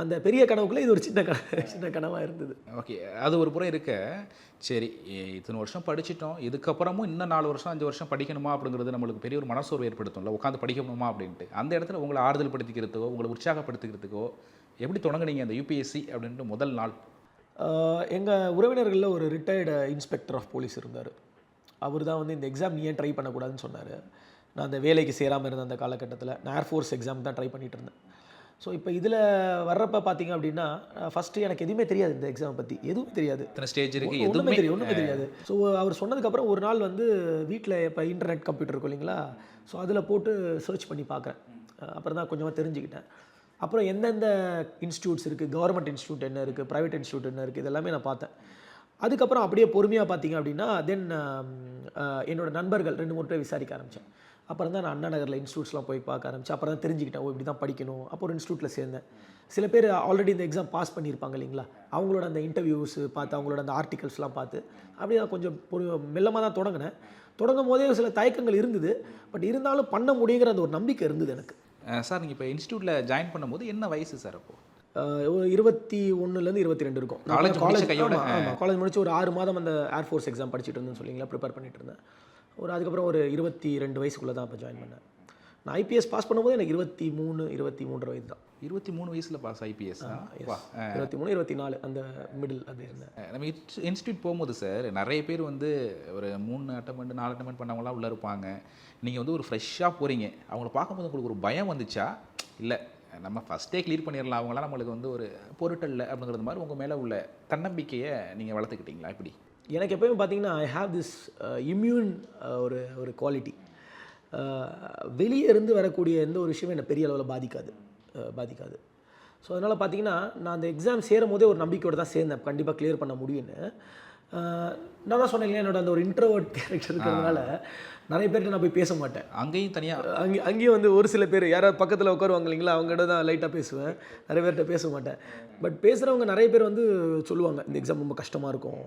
அந்த பெரிய கனவுக்குள்ளே இது ஒரு சின்ன கனவாக இருந்தது. ஓகே, அது ஒரு புறம் இருக்க. சரி, இத்தனை வருஷம் படிச்சிட்டோம், இதுக்கப்புறமும் இன்னும் 4 வருஷம் 5 வருஷம் படிக்கணுமா அப்படிங்கிறது நம்மளுக்கு பெரிய ஒரு மனசோர்வு ஏற்படுத்தும்ல, உட்காந்து படிக்கணுமா அப்படின்ட்டு. அந்த இடத்துல உங்களை ஆறுதல் படுத்திக்கிறதுக்கோ, உங்களை உற்சாகப்படுத்திக்கிறதுக்கோ எப்படி தொடங்குனீங்க அந்த யூபிஎஸ்சி அப்படின்ட்டு முதல் நாள்? எங்கள் உறவினர்களில் ஒரு ரிட்டையர்டு இன்ஸ்பெக்டர் ஆஃப் போலீஸ் இருந்தார். அவர் தான் வந்து இந்த எக்ஸாம் நீ ஏன் ட்ரை பண்ணக்கூடாதுன்னு சொன்னார். நான் அந்த வேலைக்கு சேராமல் இருந்த அந்த காலகட்டத்தில் நான் ஏர்ஃபோர்ஸ் எக்ஸாம் தான் ட்ரை பண்ணிகிட்டு இருந்தேன். ஸோ இப்போ இதில் வர்றப்போ பார்த்தீங்க அப்படின்னா ஃபஸ்ட்டு எனக்கு எதுவுமே தெரியாது, இந்த எக்ஸாம் பற்றி எதுவும் தெரியாது. ஸ்டேஜ் இருக்குது, ஒன்றுமே தெரியாது. ஸோ அவர் சொன்னதுக்கப்புறம் ஒரு நாள் வந்து வீட்டில் இப்போ இன்டர்நெட் கம்ப்யூட்டர் இருக்கும் இல்லைங்களா, ஸோ அதில் போட்டு சர்ச் பண்ணி பார்க்குறேன். அப்புறம் தான் கொஞ்சமாக தெரிஞ்சுக்கிட்டேன். அப்புறம் எந்தெந்த இன்ஸ்டியூட்ஸ் இருக்குது, கவர்மெண்ட் இன்ஸ்டியூட் என்ன இருக்குது, ப்ரைவேட் இன்ஸ்டியூட் என்ன இருக்குது, இதெல்லாமே நான் பார்த்தேன். அதுக்கப்புறம் அப்படியே பொறுமையாக பார்த்தீங்க அப்படின்னா தென் என்னோடய நண்பர்கள் 2-3 பேர் விசாரிக்க ஆரம்பித்தேன். அப்புறம் தான் நான் அண்ணா நகரில் இன்ஸ்டியூட்ஸ்லாம் போய் பார்க்க ஆரம்பித்தேன். அப்புறம் தான் தெரிஞ்சுக்கிட்டேன், இப்படி தான் படிக்கணும். அப்போ ஒரு இன்ஸ்டியூட்டில் சேர்ந்தேன். சில பேர் ஆல்ரெடி இந்த எக்ஸாம் பாஸ் பண்ணியிருப்பாங்க இல்லைங்களா, அவங்களோட அந்த இன்டர்வியூஸ் பார்த்து, அவங்களோட அந்த ஆர்டிகல்ஸ்லாம் பார்த்து அப்படியே நான் கொஞ்சம் மெல்லமாக தான் தொடங்கினேன். தொடங்கும் போதே சில தயக்கங்கள் இருந்தது, பட் இருந்தாலும் பண்ண முடியுங்கிற அந்த ஒரு நம்பிக்கை இருந்தது எனக்கு. சார், நீங்கள் இப்போ இன்ஸ்டியூட்டில் ஜாயின் பண்ணும்போது என்ன வயசு சார்? அப்போது 21லேருந்து 22 இருக்கும். காலேஜ் முடிச்சு ஒரு 6 மாதம் அந்த ஏர்ஃபோர்ஸ் எக்ஸாம் படிச்சுட்டு இருந்தேன்னு சொல்லிங்களா, ப்ரிப்பேர் பண்ணிட்டு இருந்தேன். அதுக்கப்புறம் ஒரு 22 வயசுக்குள்ளே தான் அப்போ ஜாயின் பண்ணேன். நான் ஐபிஎஸ் பாஸ் பண்ணும்போது எனக்கு 23 வயது தான். 23 வயசில் பாஸ் ஐபிஎஸ்? 23, 24 அந்த மிடில் அது இருந்தேன். நம்ம இன்ஸ்டியூட் போகும்போது சார் நிறைய பேர் வந்து ஒரு 3 அட்டெம்ப்ட் 4 அட்டெம்ப்ட் பண்ணவங்களாம் உள்ளே இருப்பாங்க. நீங்கள் வந்து ஒரு ஃப்ரெஷ்ஷாக போகிறீங்க, அவங்கள பார்க்கும்போது உங்களுக்கு ஒரு பயம் வந்துச்சா? இல்லை நம்ம ஃபஸ்ட்டே கிளியர் பண்ணிடலாம், அவங்களாம் நம்மளுக்கு வந்து ஒரு பொருட்டல்ல அப்படிங்கிறது மாதிரி உங்கள் மேலே உள்ள தன்னம்பிக்கையை நீங்கள் வளர்த்துக்கிட்டீங்களா? இப்படி எனக்கு எப்போயுமே பார்த்தீங்கன்னா ஐ ஹாவ் திஸ் இம்யூன் ஒரு குவாலிட்டி. வெளியே இருந்து வரக்கூடிய எந்த ஒரு விஷயமும் என்னை பெரிய அளவில் பாதிக்காது. ஸோ அதனால் பார்த்தீங்கன்னா நான் அந்த எக்ஸாம் சேரும் போதே ஒரு நம்பிக்கையோடு தான் சேர்ந்தேன், கண்டிப்பாக கிளியர் பண்ண முடியும்னு. நான் தான் சொன்னேன், என்னோட அந்த ஒரு இன்ட்ரோவர்ட் கேரக்டர் இருக்கிறதுனால நிறைய பேர்கிட்ட நான் போய் பேச மாட்டேன். அங்கேயும் தனியாக அங்கேயும் வந்து ஒரு சில பேர் யாராவது பக்கத்தில் உட்காருவாங்க இல்லைங்களா, அவங்ககிட்ட தான் லைட்டாக பேசுவேன், நிறைய பேர்கிட்ட பேச மாட்டேன். பட் பேசுகிறவங்க நிறைய பேர் வந்து சொல்லுவாங்க, இந்த எக்ஸாம் ரொம்ப கஷ்டமாக இருக்கும்,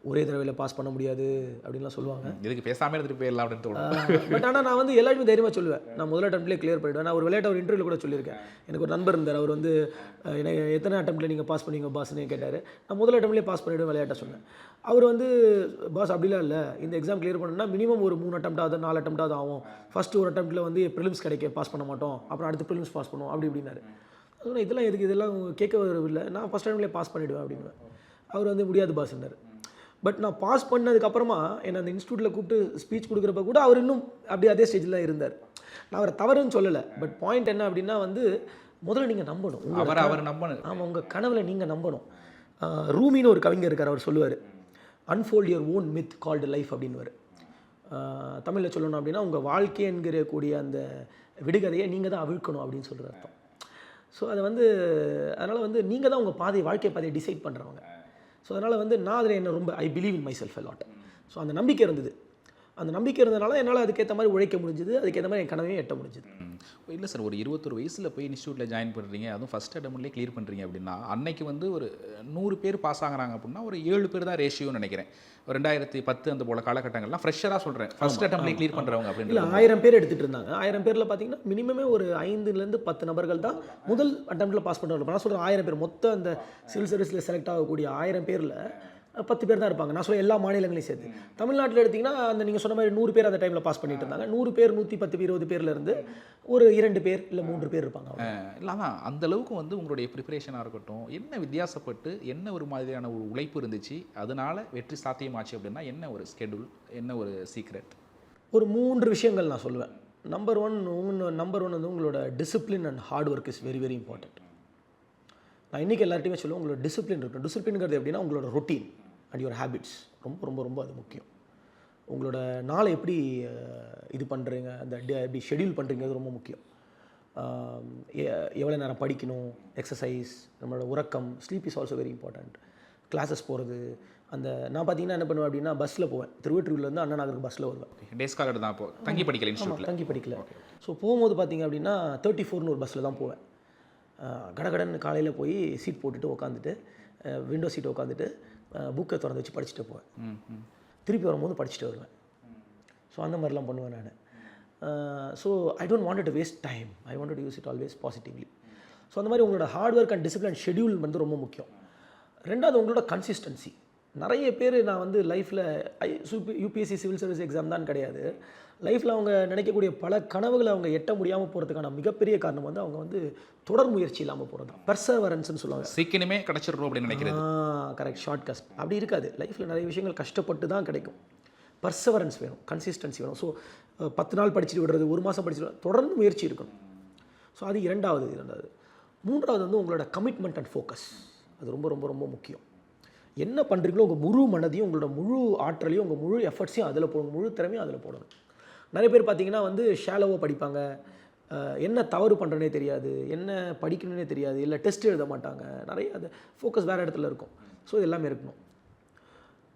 ஒரே தடவையில் பாஸ் பண்ண முடியாது அப்படின்லாம் சொல்லுவாங்க. இதுக்கு பேசாமல் எடுத்துகிட்டு போயிடலாம் அப்படின்னு தோணும். பட் ஆனால் நான் வந்து எல்லாருமே தைரியமாக சொல்லுவேன், நான் முதல் அட்டம்ப்ட்லேயே கிளியர் பண்ணிவிடுவேன். நான் ஒரு விளையாட்டு ஒரு இன்டர்வியூவில் கூட சொல்லியிருக்கேன். எனக்கு ஒரு நண்பர் இருந்தார், அவர் வந்து என்ன எத்தனை அட்டம்ப்ட்டில் நீங்கள் பாஸ் பண்ணீங்க பாஸ்ன்னு கேட்டார். நான் முதல் அட்டம்ப்ட்லேயே பாஸ் பண்ணிவிடுவேன் விளையாட்டை சொன்னேன். அவர் வந்து பாஸ் அப்படிலாம் இல்லை, இந்த எக்ஸாம் கிளியர் பண்ணணும்னா மினிமம் ஒரு 3 அட்டம்ப்டாவது 4 அட்டம்ப்டாவது ஆகும். ஃபஸ்ட்டு ஒரு அட்டம்ப்ட்டில் வந்து ப்ரிலிம்ஸ் கிடைக்க பாஸ் பண்ண மாட்டோம், அப்புறம் அடுத்து ப்ரிலிம்ஸ் பாஸ் பண்ணுவோம் அப்படி இப்படின்னாரு. அதனால் இதெல்லாம் எதுக்கு, இதெல்லாம் கேட்க இல்லை, நான் ஃபஸ்ட் அட்டம்ப்ட்லேயே பாஸ் பண்ணிவிடுவேன் அப்படின்னு. அவர் வந்து முடியாது பாஸ்ன்னார். பட் நான் பாஸ் பண்ணதுக்கப்புறமா என்னை அந்த இன்ஸ்டியூட்டில் கூப்பிட்டு ஸ்பீச் கொடுக்குறப்ப கூட அவர் இன்னும் அப்படியே அதே ஸ்டேஜில் தான் இருந்தார். நான் அவரை தவறுன்னு சொல்லலை, பட் பாயிண்ட் என்ன அப்படின்னா வந்து முதல்ல நீங்கள் நம்பணும், அவர் நம்பணும். ஆமாம், உங்கள் கனவுல நீங்கள் நம்பணும். ரூமின்னு ஒரு கவிஞர் இருக்கார், அவர் சொல்லுவார், unfold your own myth called life அப்படின்னுவார். தமிழில் சொல்லணும் அப்படின்னா உங்கள் வாழ்க்கை என்கிற கூடிய அந்த விடுகதையை நீங்கள் தான் அவிழ்க்கணும் அப்படின்னு சொல்கிற அர்த்தம். ஸோ அதை வந்து அதனால் வந்து நீங்கள் தான் உங்கள் வாழ்க்கை பாதையை டிசைட் பண்ணுறவங்க. ஸோ அதனால் வந்து நான் அதில் என்ன ரொம்ப I believe in my self a lot. So அந்த நம்பிக்கை இருந்தது. அந்த நம்பிக்கை இருந்ததுனால என்னால் அதுக்கேற்ற மாதிரி உழைக்க முடிஞ்சுது, அதுக்கேற்ற மாதிரி என் கனவையும் எட்ட முடிஞ்சுது. இல்லை சார், ஒரு 21 வயசில் போய் இன்ஸ்டியூட்டில் ஜாயின் பண்ணுறீங்க, அதுவும் ஃபஸ்ட் அட்டம்ப்ட்லேயே கிளியர் பண்ணுறீங்க அப்படின்னா, அன்னைக்கு வந்து ஒரு 100 பேர் பாஸ் ஆகுறாங்க அப்படின்னா ஒரு 7 பேர் தான் ரேஷியோன்னு நினைக்கிறேன். 2010 அந்த போல காலகட்டங்கள்லாம் ஃப்ரெஷ்ஷராக சொல்கிறேன், ஃபஸ்ட் அட்டம்ப்ட்லேயே கிளியர் பண்ணுறவங்க அப்படின்னு. இல்லை, 1000 பேர் எடுத்துகிட்டு இருந்தாங்க. 1000 பேரில் பார்த்தீங்கன்னா மினிமமே ஒரு 5லேருந்து 10 நபர்கள் தான் முதல் அட்டம்ப்ட்டில் பாஸ் பண்ணுறாங்க. நான் சொல்கிறேன் 1000 பேர், மொத்தம் அந்த சிவில் சர்வீஸில் செலக்ட் ஆகக்கூடிய 1000 பேரில் 10 பேர் தான் இருப்பாங்க. நான் சொல்ல எல்லா மாநிலங்களையும் சேர்த்து. தமிழ்நாட்டில் எடுத்திங்கன்னா அந்த நீங்கள் சொன்ன மாதிரி 100 பேர் அந்த டைமில் பாஸ் பண்ணிட்டு இருந்தாங்க. 100 பேர் 110 20 பேர்லேருந்து ஒரு 2 பேர் இல்லை 3 பேர் இருப்பாங்க. இல்லாமல் அந்தளவுக்கு வந்து உங்களுடைய ப்ரிப்பரேஷனாக இருக்கட்டும், என்ன வித்தியாசப்பட்டு என்ன ஒரு மாதிரியான ஒரு உழைப்பு இருந்துச்சு, அதனால் வெற்றி சாத்தியமாச்சு அப்படின்னா என்ன ஒரு ஸ்கெடியூல், என்ன ஒரு சீக்ரெட்? ஒரு 3 விஷயங்கள் நான் சொல்லுவேன். நம்பர் ஒன் வந்து உங்களோட discipline and hard work is very very important. நான் இன்றைக்கி எல்லார்ட்டையுமே சொல்லுவேன், உங்களோட டிசிப்ளின் இருக்கணும். டிசிப்ளின்ங்கிறது எப்படின்னா உங்களோட ரொட்டீன் அண்ட் யுவர் ஹேபிட்ஸ் ரொம்ப ரொம்ப ரொம்ப அது முக்கியம். உங்களோட நாளை எப்படி இது பண்ணுறீங்க, அந்த எப்படி ஷெடியூல் பண்ணுறீங்கிறது ரொம்ப முக்கியம். எவ்வளோ நேரம் படிக்கணும், எக்ஸசைஸ், நம்மளோட உறக்கம், sleep is also very important. Classes போகிறது, அந்த நான் பார்த்தீங்கன்னா என்ன பண்ணுவேன் அப்படின்னா பஸ்ஸில் போவேன். திருவொற்றியூர்லேருந்து அண்ணா நகருக்கு பஸ்ஸில் வருவேன். டேஸ் காலர் தான் அப்போ தங்கி படிக்கல, இன்ஸ்டியூட்டில் தங்கி படிக்கல. ஸோ போகும்போது பார்த்தீங்க அப்படின்னா 34ன்னு ஒரு பஸ்ஸில் தான் போவேன். கடகடன்னு காலையில் போய் சீட் போட்டுட்டு உட்காந்துட்டு, விண்டோ சீட்டை உட்காந்துட்டு புக்கை திறந்து வச்சு படிச்சுட்டு போவேன். திருப்பி வரும்போது படிச்சுட்டு வருவேன். ஸோ அந்த மாதிரிலாம் பண்ணுவேன் நான். So I don't want to waste time, I want to use it always positively. So அந்த மாதிரி உங்களோட hard work and discipline schedule வந்து ரொம்ப முக்கியம். ரெண்டாவது உங்களோட கன்சிஸ்டன்சி. நிறைய பேர் நான் வந்து லைஃப்பில் யூபிஎஸ்சி சிவில் சர்வீஸ் எக்ஸாம் தான் கிடையாது, லைஃப்பில் அவங்க நினைக்கக்கூடிய பல கனவுகளை அவங்க எட்ட முடியாமல் போகிறதுக்கான மிகப்பெரிய காரணம் வந்து அவங்க வந்து தொடர் முயற்சி இல்லாமல் போகிறது தான். பெர்சவரன்ஸ்னு சொல்லுவாங்க. சீக்கிரமே கிடச்சிடணும் அப்படின்னு நினைக்கிறது. கரெக்ட், ஷார்ட் கட் அப்படி இருக்காது. லைஃப்பில் நிறைய விஷயங்கள் கஷ்டப்பட்டு தான் கிடைக்கும். பெர்சவரன்ஸ் வேணும், கன்சிஸ்டன்சி வேணும். ஸோ 10 நாள் படிச்சுட்டு விடுறது, 1 மாதம் படிச்சுட்டு தொடர்ந்து முயற்சி இருக்கணும். ஸோ அது இரண்டாவது. மூன்றாவது வந்து உங்களோட கமிட்மெண்ட் அண்ட் ஃபோக்கஸ். அது ரொம்ப ரொம்ப ரொம்ப முக்கியம். என்ன பண்ணுறீங்களோ உங்கள் முழு மனதையும், உங்களோட முழு ஆற்றலையும், உங்கள் முழு எஃபர்ட்ஸையும் அதில் போடணும், முழு திறமையும் அதில் போடணும். நிறைய பேர் பார்த்தீங்கன்னா வந்து ஷாலோவாக படிப்பாங்க, என்ன தவறு பண்ணுறனே தெரியாது, என்ன படிக்கணுன்னே தெரியாது, இல்லை டெஸ்ட் எழுத மாட்டாங்க, நிறைய அது ஃபோக்கஸ் வேறு இடத்துல இருக்கும். ஸோ இது எல்லாமே இருக்கணும்.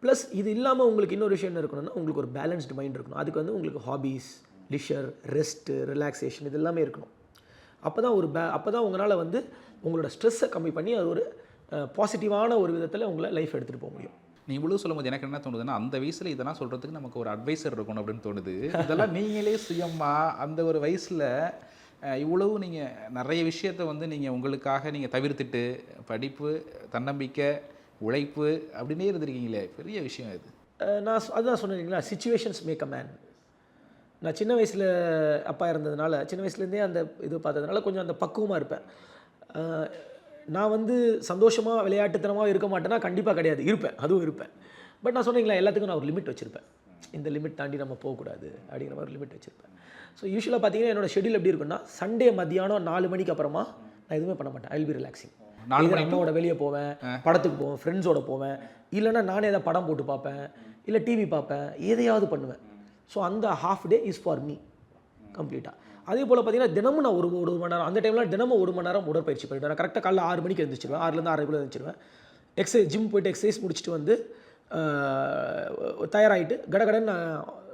ப்ளஸ் இது இல்லாமல் உங்களுக்கு இன்னொரு விஷயம் என்ன இருக்கணும்னா உங்களுக்கு ஒரு பேலன்ஸ்டு மைண்ட் இருக்கணும். அதுக்கு வந்து உங்களுக்கு ஹாபீஸ், லிஷர், ரெஸ்ட்டு, ரிலாக்ஸேஷன் இது எல்லாமே இருக்கணும். அப்போ தான் உங்களால் வந்து உங்களோட ஸ்ட்ரெஸ்ஸை கம்மி பண்ணி அது ஒரு பாசிட்டிவான ஒரு விதத்தில் உங்களை லைஃப் எடுத்துகிட்டு போக முடியும். நீ இவ்வளோ சொல்லும்போது எனக்கு என்ன தோணுதுன்னா, அந்த வயசில் இதெல்லாம் சொல்கிறதுக்கு நமக்கு ஒரு அட்வைசர் இருக்கணும் அப்படின்னு தோணுது. இதெல்லாம் நீங்களே சுயமாக அந்த ஒரு வயசில் இவ்வளவு நீங்கள் நிறைய விஷயத்தை வந்து நீங்கள் உங்களுக்காக நீங்கள் தவிர்த்துட்டு படிப்பு, தன்னம்பிக்கை, உழைப்பு அப்படின்னே இருந்திருக்கீங்களே, பெரிய விஷயம் இது. நான் அதுதான் சொன்னீங்களா, சிச்சுவேஷன்ஸ் மேக் அ மேன். நான் சின்ன வயசில் அப்பா இருந்ததுனால, சின்ன வயசுலேருந்தே அந்த இது பார்த்ததுனால கொஞ்சம் அந்த பக்குவமாக இருப்பேன். நான் வந்து சந்தோஷமாக விளையாட்டுத்தனமாக இருக்க மாட்டேன்னா கண்டிப்பாக கிடையாது, இருப்பேன், அதுவும் இருப்பேன். பட் நான் சொன்னீங்களா எல்லாத்துக்கும் நான் ஒரு லிமிட் வச்சுருப்பேன். இந்த லிமிட் தாண்டி நம்ம போகக்கூடாது அப்படிங்கிற மாதிரி ஒரு லிமிட் வச்சுருப்பேன். ஸோ யூஸ்வலாக பார்த்தீங்கன்னா என்னோடய ஷெடியூல் எப்படி இருக்குன்னா, சண்டே மத்தியானம் 4 மணிக்கு அப்புறமா நான் எதுவுமே பண்ண மாட்டேன். I will be relaxing. அம்மாவோட வெளியே போவேன், படத்துக்கு போவேன், ஃப்ரெண்ட்ஸோட போவேன், இல்லைன்னா நானே ஏதாவது படம் போட்டு பார்ப்பேன், இல்லை டிவி பார்ப்பேன், எதையாவது பண்ணுவேன். ஸோ அந்த half day is for me. கம்ப்ளீட்டாக. அதே போல் பார்த்தீங்கன்னா தினமும் நான் ஒரு மணி நேரம், அந்த டைமில் தினமும் 1 மணி நேரம் உடற்பயிற்சி பண்ணிவிடுவேன். நான் கரெக்டாக காலைல 6 மணிக்கு எழுந்திரிச்சிடுவேன், 6லேருந்து 6:30 எழுந்திரிச்சிடுவேன். ஜிம் போய்ட்டு எக்ஸசைஸ் முடிச்சுட்டு வந்து தயாராகிட்டு கடகடன்னு நான்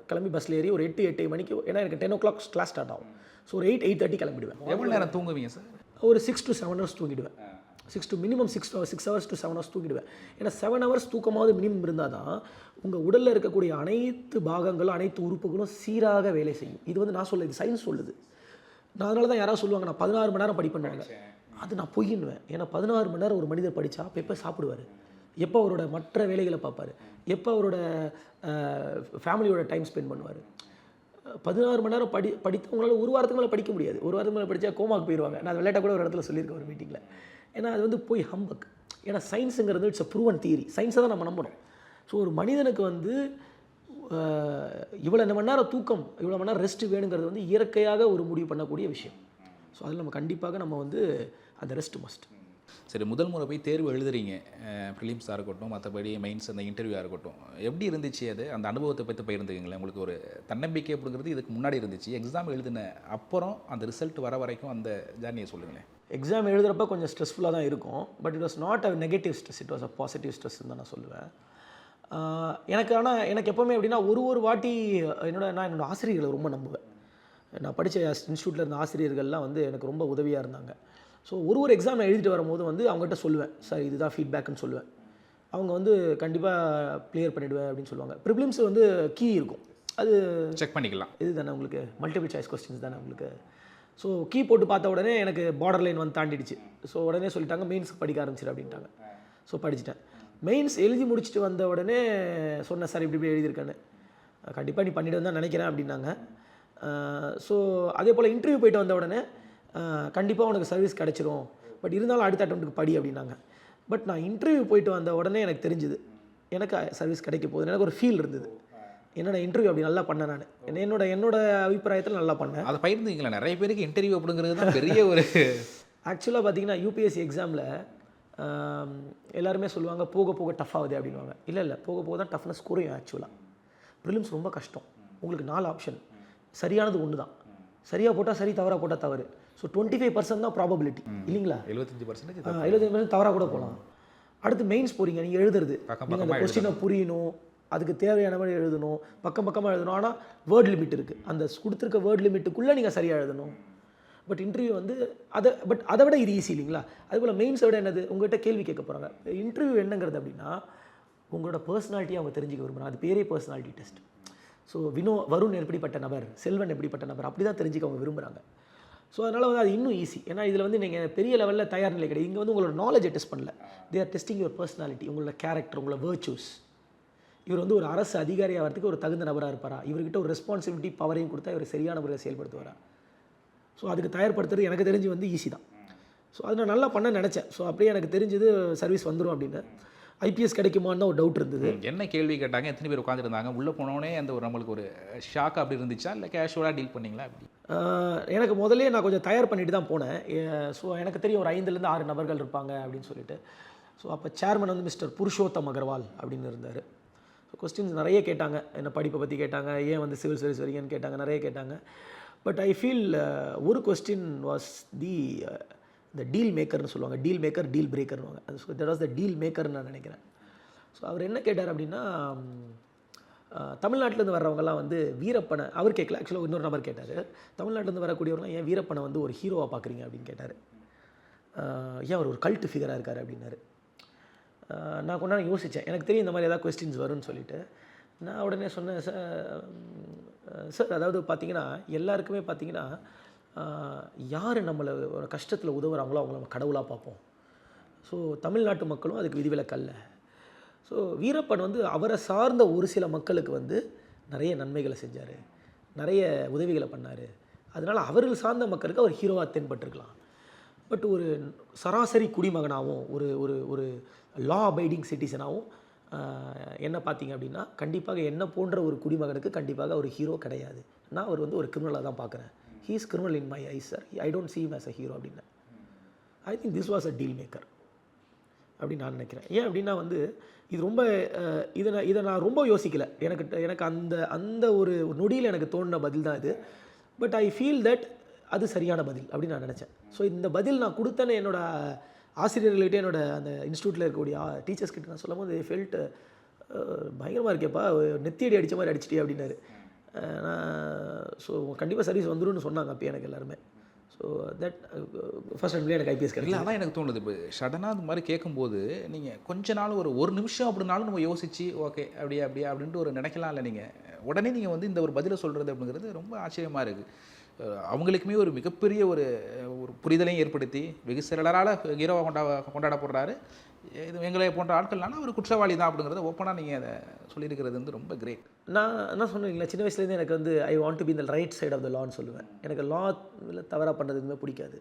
கிளம்பி பஸ்ஸில் ஏறி ஒரு 8 மணிக்கு, ஏன்னா எனக்கு 10 o'clock கிளாஸ் ஸ்டார்ட் ஆகும். ஸோ ஒரு 8:30 கிளம்பிடுவேன். எவ்வளோ நேரம் தூங்குவீங்க சார்? ஒரு 6 to 7 hours தூங்கிடுவேன். 6 hours to 7 hours தூங்கிடுவேன். ஏன்னா 7 hours தூக்கமாவது மினிமம் இருந்தால் தான் உங்கள் உடலில் இருக்கக்கூடிய அனைத்து பாகங்களும் அனைத்து உறுப்புகளும் சீராக வேலை செய்யும். இது வந்து நான் சொல்ல, இது சயின்ஸ் சொல்லுது. நான் அதனால தான் யாராவது சொல்லுவாங்க நான் 16 மணி நேரம் படிப்பேன்னுவாங்க. அது நான் பொய்யின்னுவேன். ஏன்னா 16 மணி நேரம் ஒரு மனிதர் படித்தா அப்போ எப்போ சாப்பிடுவார், எப்போ அவரோட மற்ற வேலைகளை பார்ப்பார், எப்போ அவரோட ஃபேமிலியோட டைம் ஸ்பெண்ட் பண்ணுவார். 16 மணி நேரம் படித்தவங்களால ஒரு வாரத்துக்கு மேலே படிக்க முடியாது. ஒரு வாரத்துக்கு மேலே படித்தா கோமாக்கு போயிடுவாங்க. நான் விளையாட்ட கூட ஒரு இடத்துல சொல்லியிருக்கேன் ஒரு மீட்டிங்கில். ஏன்னா அது வந்து போய் ஹம்பக். ஏன்னா சயின்ஸுங்கிறது இட்ஸ் அ ப்ரூவன் தியரி. சயின்ஸை தான் நம்ம நம்பணும். ஸோ ஒரு மனிதனுக்கு வந்து இவ்வளோ மணி நேரம் தூக்கம், இவ்வளோ மணி நேரம் ரெஸ்ட்டு வேணுங்கிறது வந்து இயற்கையாக ஒரு முடிவு பண்ணக்கூடிய விஷயம். ஸோ அதில் நம்ம கண்டிப்பாக நம்ம வந்து அந்த ரெஸ்ட் மஸ்ட். சரி, முதல் முறை போய் தேர்வு எழுதுறீங்க, ப்ரிலிம்ஸாக இருக்கட்டும், மற்றபடி மெயின்ஸ் அந்த இன்டர்வியூவாக இருக்கட்டும், எப்படி இருந்துச்சு அது? அந்த அனுபவத்தை பற்றி பகிர்ந்துக்குங்களேன். உங்களுக்கு ஒரு தன்னம்பிக்கை அப்படிங்கிறது இதுக்கு முன்னாடி இருந்துச்சு, எக்ஸாம் எழுதின அப்புறம் அந்த ரிசல்ட் வர வரைக்கும் அந்த ஜேர்னியை சொல்லுங்களேன். எக்ஸாம் எழுதுகிறப்ப கொஞ்சம் ஸ்ட்ரெஸ்ஃபுல்லாக தான் இருக்கும். But it was not a negative stress, it was a positive ஸ்ட்ரெஸ்ன்னு தான் நான் சொல்லுவேன். எனக்கு எப்போவுமே எப்படின்னா ஒரு வாட்டி நான் என்னோடய ஆசிரியர்களை ரொம்ப நம்புவேன். நான் படித்த இன்ஸ்டியூட்டில் இருந்த ஆசிரியர்கள்லாம் வந்து எனக்கு ரொம்ப உதவியாக இருந்தாங்க. ஸோ ஒரு எக்ஸாம் நான் எழுதிட்டு வரும்போது வந்து அவங்ககிட்ட சொல்லுவேன், சார் இதுதான் ஃபீட்பேக்குன்னு சொல்லுவேன். அவங்க வந்து கண்டிப்பாக கிளியர் பண்ணிவிடுவேன் அப்படின்னு சொல்லுவாங்க. ப்ரிலிம்ஸ் வந்து கீ இருக்கும், அது செக் பண்ணிக்கலாம். இது தானே உங்களுக்கு மல்டிபிள் சாய்ஸ் கொஸ்டின்ஸ் தானே உங்களுக்கு. ஸோ கீ போட்டு பார்த்த உடனே எனக்கு பார்டர் லைன் வந்து தாண்டிடுச்சு. ஸோ உடனே சொல்லிட்டாங்க மெயின்ஸுக்கு படிக்க ஆரம்பிச்சிரு அப்படின்ட்டாங்க. ஸோ படிச்சுட்டேன். மெயின்ஸ் எழுதி முடிச்சுட்டு வந்த உடனே சொன்னேன், சார் இப்படி எழுதியிருக்கேன்னு. கண்டிப்பாக நீ பண்ணிவிட்டு தான் நினைக்கிறேன் அப்படின்னாங்க. ஸோ அதே போல் இன்டர்வியூ போயிட்டு வந்த உடனே கண்டிப்பாக உனக்கு சர்வீஸ் கிடச்சிரும், பட் இருந்தாலும் அடுத்த அட்டெம்ப்ட்டுக்கு படி அப்படின்னாங்க. பட் நான் இன்டர்வியூ போயிட்டு வந்த உடனே எனக்கு தெரிஞ்சுது எனக்கு சர்வீஸ் கிடைக்க போகுது. எனக்கு ஒரு ஃபீல் இருந்தது, என்னோட இன்டர்வியூ அப்படி நல்லா பண்ணேன். நான் என்னோட அபிப்பிராயத்தில் நல்லா பண்ணேன். அதை பயிர்ந்துங்களா? நிறைய பேருக்கு இன்டர்வியூ அப்படிங்கிறது தான் பெரிய ஒரு ஆக்சுவலாக பார்த்தீங்கன்னா யூபிஎஸ்சி எக்ஸாமில் எல்லாருமே சொல்லுவாங்க போக போக டஃப் ஆகுது அப்படின்வாங்க. இல்லை போக போக தான் டஃப்னஸ் குறையும். ஆக்சுவலாக ப்ரிலிம்ஸ் ரொம்ப கஷ்டம். உங்களுக்கு 4 ஆப்ஷன், சரியானது ஒன்று தான். சரியாக போட்டால் சரி, தவறாக போட்டால் தவறு. ஸோ 25% தான் ப்ராபபிலிட்டி இல்லைங்களா? 75% தவறாக கூட போகலாம். அடுத்து மெயின்ஸ் போகிறீங்க, நீங்கள் எழுதுறது, நீங்கள் அந்த கொஸ்டினை புரியணும், அதுக்கு தேவையான மாதிரி எழுதணும், பக்கமாக எழுதணும். ஆனால் வேர்ட் லிமிட் இருக்குது, அந்த கொடுத்துருக்க வேர்ட் லிமிட்டுக்குள்ளே நீங்கள் சரியாக எழுதணும். பட் இன்டர்வியூ வந்து அதை விட இது ஈஸி இல்லைங்களா? அதுபோல் மெயின்ஸை விட என்னது, உங்கள்கிட்ட கேள்வி கேட்க போகிறாங்க. இன்டர்வியூ என்னங்கிறது அப்படின்னா உங்களோட பர்சனாலிட்டியை அவங்க தெரிஞ்சுக்க விரும்புகிறாங்க. அது பேரே பர்சனாலிட்டி டெஸ்ட். ஸோ வருண் எப்படிப்பட்ட நபர், செல்வன் எப்படிப்பட்ட நபர், அப்படி தான் தெரிஞ்சுக்க அவங்க விரும்புகிறாங்க. ஸோ அதனால் வந்து அது இன்னும் ஈஸி. ஏன்னா இதில் வந்து நீங்கள் பெரிய லெவலில் தயார் நிலை கிடையாது. இங்கே வந்து உங்களோட நாலேஜை டெஸ்ட் பண்ணல, they are testing your personality, உங்களோட கேரக்டர், உங்களோட வேர்ச்சூஸ். இவர் வந்து ஒரு அரசு அதிகாரி ஆகிறதுக்கு ஒரு தகுந்த நபராக இருப்பாரா, இவர்கிட்ட ஒரு ரெஸ்பான்சிபிலிட்டி பவரையும் கொடுத்தா இவர் சரியான முறையில் செயல்படுத்துவாரா. ஸோ அதுக்கு தயார்படுத்துறது எனக்கு தெரிஞ்சு வந்து ஈஸி தான். ஸோ அதை நான் நல்லா பண்ண நினச்சேன். ஸோ அப்படியே எனக்கு தெரிஞ்சது சர்வீஸ் வந்துடும் அப்படின்னு. ஐபிஎஸ் கிடைக்குமான்னு ஒரு டவுட் இருந்தது. என்ன கேள்வி கேட்டாங்க, எத்தனை பேர் உட்காந்துருந்தாங்க, உள்ளே போனோடனே அந்த ஒரு நம்மளுக்கு ஒரு ஷாக் அப்படி இருந்துச்சா, இல்லை கேஷுவலாக டீல் பண்ணிங்களா அப்படி? எனக்கு முதல்ல நான் கொஞ்சம் தயார் பண்ணிட்டு தான் போனேன். ஸோ எனக்கு தெரியும் ஒரு 5லேருந்து 6 நபர்கள் இருப்பாங்க அப்படின்னு சொல்லிட்டு. ஸோ அப்போ சேர்மன் வந்து மிஸ்டர் புருஷோத்தம் அகர்வால் அப்படின்னு இருந்தார். ஸோ கொஸ்டின்ஸ் நிறைய கேட்டாங்க, என்ன படிப்பை பற்றி கேட்டாங்க, ஏன் வந்து சிவில் சர்வீஸ் வரீங்கன்னு கேட்டாங்க, நிறைய கேட்டாங்க. பட் ஐ ஃபீல் ஒரு கொஸ்டின் வாஸ் இந்த டீல் மேக்கர்னு சொல்லுவாங்க, டீல் மேக்கர் டீல் பிரேக்கர்னுவாங்க. அது so that was the deal மேக்கர்னு நான் நினைக்கிறேன். ஸோ அவர் என்ன கேட்டார் அப்படின்னா, தமிழ்நாட்டிலேருந்து வர்றவங்கலாம் வந்து வீரப்பனை, அவர் கேட்கல, ஆக்சுவலாக இன்னொரு நபர் கேட்டார், தமிழ்நாட்டிலேருந்து வரக்கூடியவங்களாம் ஏன் வீரப்பனை வந்து ஒரு ஹீரோவாக பார்க்குறீங்க அப்படின்னு கேட்டார். ஏன் அவர் ஒரு கல்ட்டு ஃபிகராக இருக்கார் அப்படின்னாரு. நான் கொஞ்ச நேரம் யோசித்தேன், எனக்கு தெரியும் இந்த மாதிரி ஏதாவது கொஸ்டின்ஸ் வரும்னு சொல்லிட்டு. நான் உடனே சொன்னேன், சார் அதாவது பார்த்தீங்கன்னா எல்லாருக்குமே பார்த்தீங்கன்னா யார் நம்மளை ஒரு கஷ்டத்தில் உதவுறாங்களோ அவங்கள நம்ம கடவுளாக பார்ப்போம். ஸோ தமிழ்நாட்டு மக்களும் அதுக்கு விதிவிலக்கல்ல. ஸோ வீரப்பன் வந்து அவரை சார்ந்த ஒரு சில மக்களுக்கு வந்து நிறைய நன்மைகளை செஞ்சார், நிறைய உதவிகளை பண்ணார். அதனால் அவர்கள் சார்ந்த மக்களுக்கு அவர் ஹீரோவாக தென்பட்டிருக்கலாம். பட் ஒரு சராசரி குடிமகனாகவும் ஒரு ஒரு ஒரு லா அபைடிங் சிட்டிசனாகவும் என்ன பார்த்தீங்க அப்படின்னா கண்டிப்பாக என்ன போன்ற ஒரு குடிமகனுக்கு கண்டிப்பாக ஒரு ஹீரோ கிடையாது. நான் அவர் வந்து ஒரு கிரிமினலாக தான் பார்க்குறேன். He is criminal in my eyes sir, I don't see him as a hero அப்படின்னு. I think this was a deal maker அப்படின்னு நான் நினைக்கிறேன். ஏன் அப்படின்னா வந்து இது ரொம்ப இதை நான் ரொம்ப யோசிக்கலை. எனக்கு அந்த அந்த ஒரு நொடியில் எனக்கு தோணின பதில் தான் இது. பட் ஐ ஃபீல் தட் அது சரியான பதில் அப்படின்னு நான் நினச்சேன். ஸோ இந்த பதில் நான் கொடுத்தேன்னு என்னோட ஆசிரியர்கள்கிட்ட என்னோட அந்த இன்ஸ்டியூட்டில் இருக்கக்கூடிய டீச்சர்ஸ் கிட்ட நான் சொல்லும் போது ஃபெல்ட் பயங்கரமாக இருக்கேப்பா, நெத்தியடி அடித்த மாதிரி அடிச்சிட்டே அப்படின்னாரு. ஸோ கண்டிப்பாக சர்வீஸ் வந்துடும்னு சொன்னாங்க அப்போ எனக்கு எல்லாருமே. ஸோ தட் ஃபர்ஸ்ட் டைம்லேயே எனக்கு ஐபிஎஸ் இல்லை, கிடையாது. அதான் எனக்கு தோணுது. இப்போ சடனாக அது மாதிரி கேட்கும்போது நீங்கள் கொஞ்ச நாள் ஒரு நிமிஷம் அப்படின்னாலும் நம்ம யோசிச்சு ஓகே அப்படியே அப்படின்ட்டு ஒரு நினைக்கலாம். இல்லை நீங்கள் உடனே நீங்கள் வந்து இந்த ஒரு பதிலை சொல்கிறது அப்படிங்கிறது ரொம்ப ஆச்சரியமாக இருக்குது. அவங்களுக்குமே ஒரு மிகப்பெரிய ஒரு புரிதலையும் ஏற்படுத்தி வெகு சிலரால் ஹீரோவை கொண்டாடப்படுறாரு. இது எங்களை போன்ற ஆட்கள்னால ஒரு குற்றவாளி தான் அப்படிங்கிறத ஓப்பனாக நீங்கள் அதை சொல்லியிருக்கிறது வந்து ரொம்ப கிரேட். நான் என்ன சொன்னீங்களா, சின்ன வயசுலேருந்து எனக்கு வந்து ஐ வாண்ட் டு பி இந்த ரைட் சைட் ஆஃப் த லான்னு சொல்லுவேன். எனக்கு லா தவறாக பண்ணுறது எதுவுமே பிடிக்காது.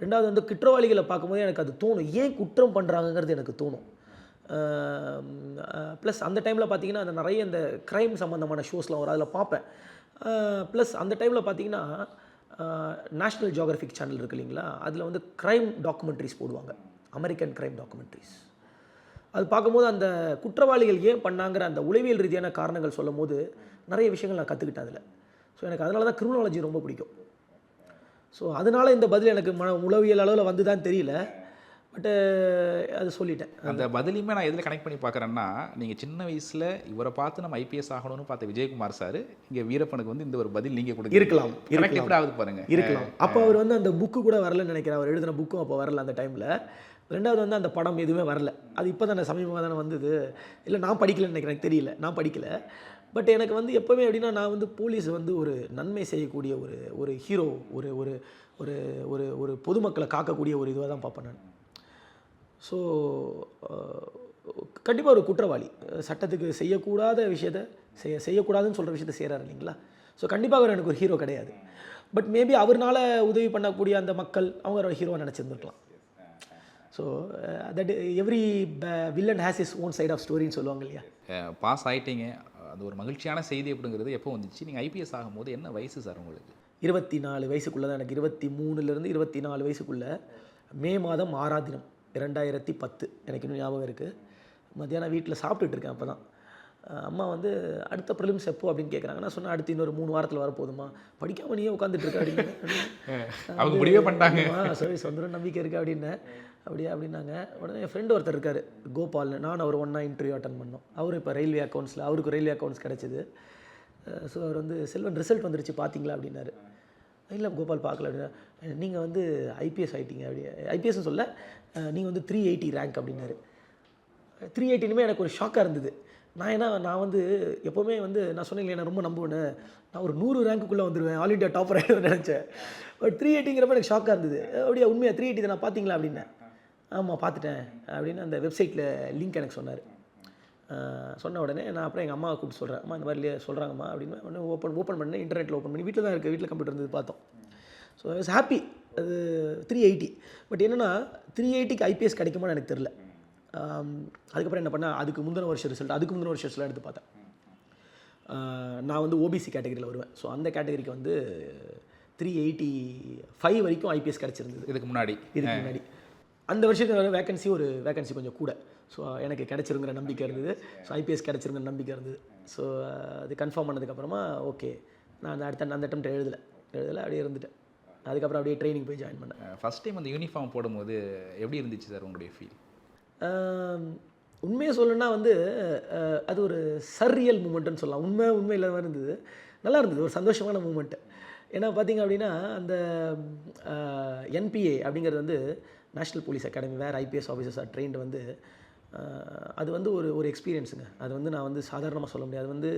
ரெண்டாவது வந்து குற்றவாளிகளை பார்க்கும்போது எனக்கு அது தோணும், ஏன் குற்றம் பண்ணுறாங்கங்கிறது எனக்கு தோணும். ப்ளஸ் அந்த டைமில் பார்த்தீங்கன்னா அந்த நிறைய இந்த க்ரைம் சம்மந்தமான ஷோஸ்லாம் வரும், அதில் பார்ப்பேன். ப்ளஸ் அந்த டைமில் பார்த்தீங்கன்னா நேஷ்னல் ஜியோகிராஃபிக் சேனல் இருக்குது இல்லைங்களா, அதில் வந்து க்ரைம் டாக்குமெண்ட்ரிஸ் போடுவாங்க, அமெரிக்கன் க்ரைம் டாக்குமெண்ட்ரிஸ். அது பார்க்கும்போது அந்த குற்றவாளிகள் ஏன் பண்ணாங்கிற அந்த உளவியல் ரீதியான காரணங்கள் சொல்லும் போது நிறைய விஷயங்கள் நான் கற்றுக்கிட்டேன் அதில். ஸோ எனக்கு அதனால தான் கிரிமினாலஜி ரொம்ப பிடிக்கும். ஸோ அதனால் இந்த பதில் எனக்கு உளவியல் அளவில் வந்து தான் தெரியல, பட்டு அது சொல்லிட்டேன். அந்த பதிலையுமே நான் எதில் கனெக்ட் பண்ணி பார்க்குறேன்னா, நீங்கள் சின்ன வயசில் இவரை பார்த்து நம்ம ஐபிஎஸ் ஆகணும்னு பார்த்த விஜயகுமார் சார் இங்கே வீரப்பனுக்கு வந்து இந்த ஒரு பதில் நீங்கள் கொடுக்க இருக்கலாம் எப்படி பாருங்கள் இருக்கலாம். அப்போ அவர் வந்து அந்த புக்கு கூட வரலன்னு நினைக்கிறேன், அவர் எழுதின புக்கும் அப்போ வரல அந்த டைமில். ரெண்டாவது வந்து அந்த படம் எதுவுமே வரல, அது இப்போ தானே சமீபமாக தானே வந்தது. இல்லை நான் படிக்கலைன்னு நினைக்கிறேன், எனக்கு தெரியல, நான் படிக்கலை. பட் எனக்கு வந்து எப்போவுமே எப்படின்னா, நான் வந்து போலீஸ் வந்து ஒரு நன்மை செய்யக்கூடிய ஒரு ஹீரோ, ஒரு ஒரு ஒரு ஒரு ஒரு பொதுமக்களை காக்கக்கூடிய ஒரு இதுவாக தான் பார்ப்பேன் நான். ஸோ கண்டிப்பாக ஒரு குற்றவாளி சட்டத்துக்கு செய்யக்கூடாத விஷயத்தை செய்யக்கூடாதுன்னு சொல்கிற விஷயத்தை செய்கிறாரு இல்லைங்களா. ஸோ கண்டிப்பாக அவர் எனக்கு ஒரு ஹீரோ கிடையாது. பட் மேபி அவர்னால உதவி பண்ணக்கூடிய அந்த மக்கள் அவங்க ஒரு ஹீரோவாக நினச்சிருந்துருக்கலாம். So that every villain has is own side of ஸ்டோரின்னு சொல்லுவாங்க இல்லையா. பாஸ் ஆகிட்டீங்க, அது ஒரு மகிழ்ச்சியான செய்தி அப்படிங்கிறது எப்போ வந்துச்சு? நீங்கள் ஐபிஎஸ் ஆகும்போது என்ன வயசு சார் உங்களுக்கு? 24 வயசுக்குள்ளே தான், எனக்கு 23லேருந்து 24 வயசுக்குள்ளே மே மாதம் 6ஆம் தினம் 2010 எனக்கு இன்னும் ஞாபகம் இருக்குது. மத்தியானம் வீட்டில் சாப்பிட்டுட்டு இருக்கேன். அப்போ தான் அம்மா வந்து அடுத்த ப்ரிலிம்ஸ் எப்போ அப்படின்னு கேட்குறாங்க. நான் சொன்னேன் அடுத்து இன்னொரு 3 வாரத்தில் வரப்போதுமா, படிக்காமல் நீயே உட்காந்துட்டு இருக்க அப்படின்னு. அவங்க முடிவே பண்ணிட்டாங்க. சர்வீஸ் வந்துடும் நம்பிக்கை இருக்குது அப்படின்னேன். அப்படியா அப்படின்னாங்க. உடனே என் ஃப்ரெண்டு ஒருத்தர் இருக்கார் கோபால்னு, நான் அவர் ஒன்றா இன்டர்வியூ அட்டன் பண்ணோம். அவர் இப்போ ரயில்வே அக்கௌண்ட்ஸில், அவருக்கு ரயில்வே அக்கௌண்ட்ஸ் கிடச்சிது. ஸோ அவர் வந்து செல்வன் ரிசல்ட் வந்துருச்சு பார்த்தீங்களா அப்படின்னாரு. இல்லை கோபால் பார்க்கல அப்படின்னா, நீங்கள் வந்து ஐபிஎஸ் ஆகிட்டீங்க அப்படி, ஐபிஎஸ்ன்னு சொல்ல நீங்கள் வந்து 380 ரேங்க் அப்படின்னாரு. 380னுமே எனக்கு ஒரு ஷாக்காக இருந்தது. நான் வந்து எப்போவுமே வந்து நான் சொன்னேன் நான் ரொம்ப நம்புவேன், நான் ஒரு 100 ரேங்க்குள்ளே வந்துடுவேன், ஆல் இண்டியா டாப்பர் ஆகிடுவேன் நினச்சேன். பட் 380ங்கிறப்ப எனக்கு ஷாக்காக இருந்தது. அப்படியா உண்மையாக 380 தான் நான் பார்த்தீங்களா அப்படின்னேன். ஆமாம் பார்த்துட்டேன் அப்படின்னு அந்த வெப்சைட்டில் லிங்க் எனக்கு சொன்னார். சொன்ன உடனே நான் அப்புறம் எங்கள் அம்மாவை கூப்பிட்டு சொல்கிறேன், அம்மா இந்த மாதிரி சொல்கிறாங்கம்மா அப்படின்னு. உடனே ஓப்பன் பண்ணேன், இன்டர்நெட்டில் ஓப்பன் பண்ணி, வீட்டில் தான் இருக்குது, வீட்டில் கம்ப்யூட்டர் இருந்தது பார்த்தோம். So I was happy. அது 380. பட் என்னென்னா 380க்கு ஐபிஎஸ் கிடைக்குமான்னு எனக்கு தெரில. அதுக்கப்புறம் என்ன பண்ணேன், அதுக்கு முந்தின வருஷம் ரிசல்ட் எடுத்து பார்த்தேன். நான் வந்து ஓபிசி கேட்டகரியில் வருவேன். ஸோ அந்த கேட்டகரிக்கு வந்து 385 வரைக்கும் ஐபிஎஸ் கிடச்சிருந்தது இதுக்கு முன்னாடி. அந்த வருஷத்துக்கு வேகன்சி கொஞ்சம் கூட. ஸோ எனக்கு கிடச்சிருங்கிற நம்பிக்கை இருந்தது. ஸோ ஐபிஎஸ் கிடச்சிருங்கிற நம்பிக்கை இருந்தது. ஸோ அது கன்ஃபார்ம் பண்ணதுக்கப்புறமா ஓகே, நான் அந்த அட்டெம்ப்ட் எழுதலை அப்படியே இருந்துட்டேன். அதுக்கப்புறம் அப்படியே ட்ரைனிங் போய் ஜாயின் பண்ணேன். ஃபஸ்ட் டைம் அந்த யூனிஃபார்ம் போடும்போது எப்படி இருந்துச்சு சார் உங்களுடைய ஃபீல்? உண்மையை சொல்லணுன்னா வந்து அது ஒரு சர்ரியல் மூமெண்ட்டுன்னு சொல்லலாம். உண்மை இல்லாமல் இருந்தது, நல்லா இருந்தது, ஒரு சந்தோஷமான மூமெண்ட்டு. ஏன்னா பார்த்திங்க அப்படின்னா அந்த என்பிஏ அப்படிங்கிறது வந்து நேஷ்னல் போலீஸ் அகாடமி, வேறு ஐபிஎஸ் ஆஃபீஸர்ஸ் ஆர் ட்ரெயின்டு வந்து அது வந்து ஒரு எக்ஸ்பீரியன்ஸுங்க. அது வந்து நான் வந்து சாதாரணமாக சொல்ல முடியாது. அது வந்து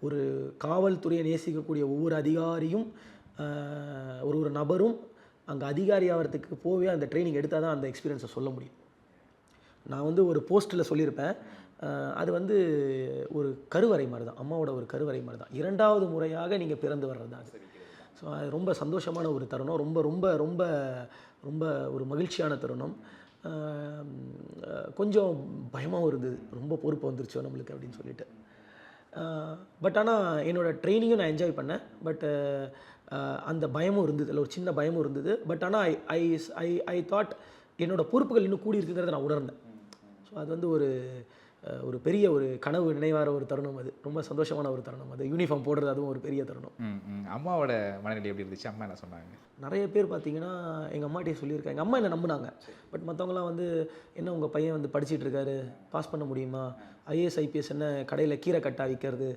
ஒரு காவல்துறையை நேசிக்கக்கூடிய ஒவ்வொரு அதிகாரியும் ஒரு நபரும் அங்கே அதிகாரி ஆகிறதுக்கு போவே அந்த ட்ரைனிங் எடுத்தால் தான் அந்த எக்ஸ்பீரியன்ஸை சொல்ல முடியும். நான் வந்து ஒரு போஸ்ட்டில் சொல்லியிருப்பேன், அது வந்து ஒரு கருவறை மாதிரி தான், அம்மாவோட ஒரு கருவறை மாதிரி தான். 2வது முறையாக நீங்கள் பிறந்து வர்றது தான் அது. ஸோ அது ரொம்ப சந்தோஷமான ஒரு தருணம், ரொம்ப ரொம்ப ரொம்ப ரொம்ப ஒரு மகிழ்ச்சியான தருணம். கொஞ்சம் பயமாகவும் இருந்தது, ரொம்ப பொறுப்பு வந்துருச்சோ நம்மளுக்கு அப்படின்னு சொல்லிட்டு. பட் ஆனால் என்னோடய ட்ரைனிங்கும் நான் என்ஜாய் பண்ணேன். பட் அந்த பயமும் இருந்தது, இல்லை ஒரு சின்ன பயமும் இருந்தது. பட் ஆனால் ஐ தாட் என்னோடய பொறுப்புகள் இன்னும் கூடி இருக்குங்கிறத நான் உணர்ந்தேன். ஸோ அது வந்து ஒரு பெரிய ஒரு கனவு நினைவார ஒரு தருணம். அது ரொம்ப சந்தோஷமான ஒரு தருணம். அது யூனிஃபார்ம் போடுறது அதுவும் ஒரு பெரிய தருணம். அம்மாவோட மனநிலை எப்படி இருந்துச்சு? அம்மா என்ன சொன்னாங்க? நிறைய பேர் பார்த்தீங்கன்னா எங்கள் அம்மாட்டே சொல்லியிருக்காங்க. எங்கள் அம்மா என்ன நம்பினாங்க. பட் மற்றவங்களாம் வந்து என்ன உங்கள் பையன் வந்து படிச்சுட்டு இருக்காரு, பாஸ் பண்ண முடியுமா, ஐஏஎஸ் ஐபிஎஸ் என்ன கடையில் கீரை கட்டா விற்கிறது,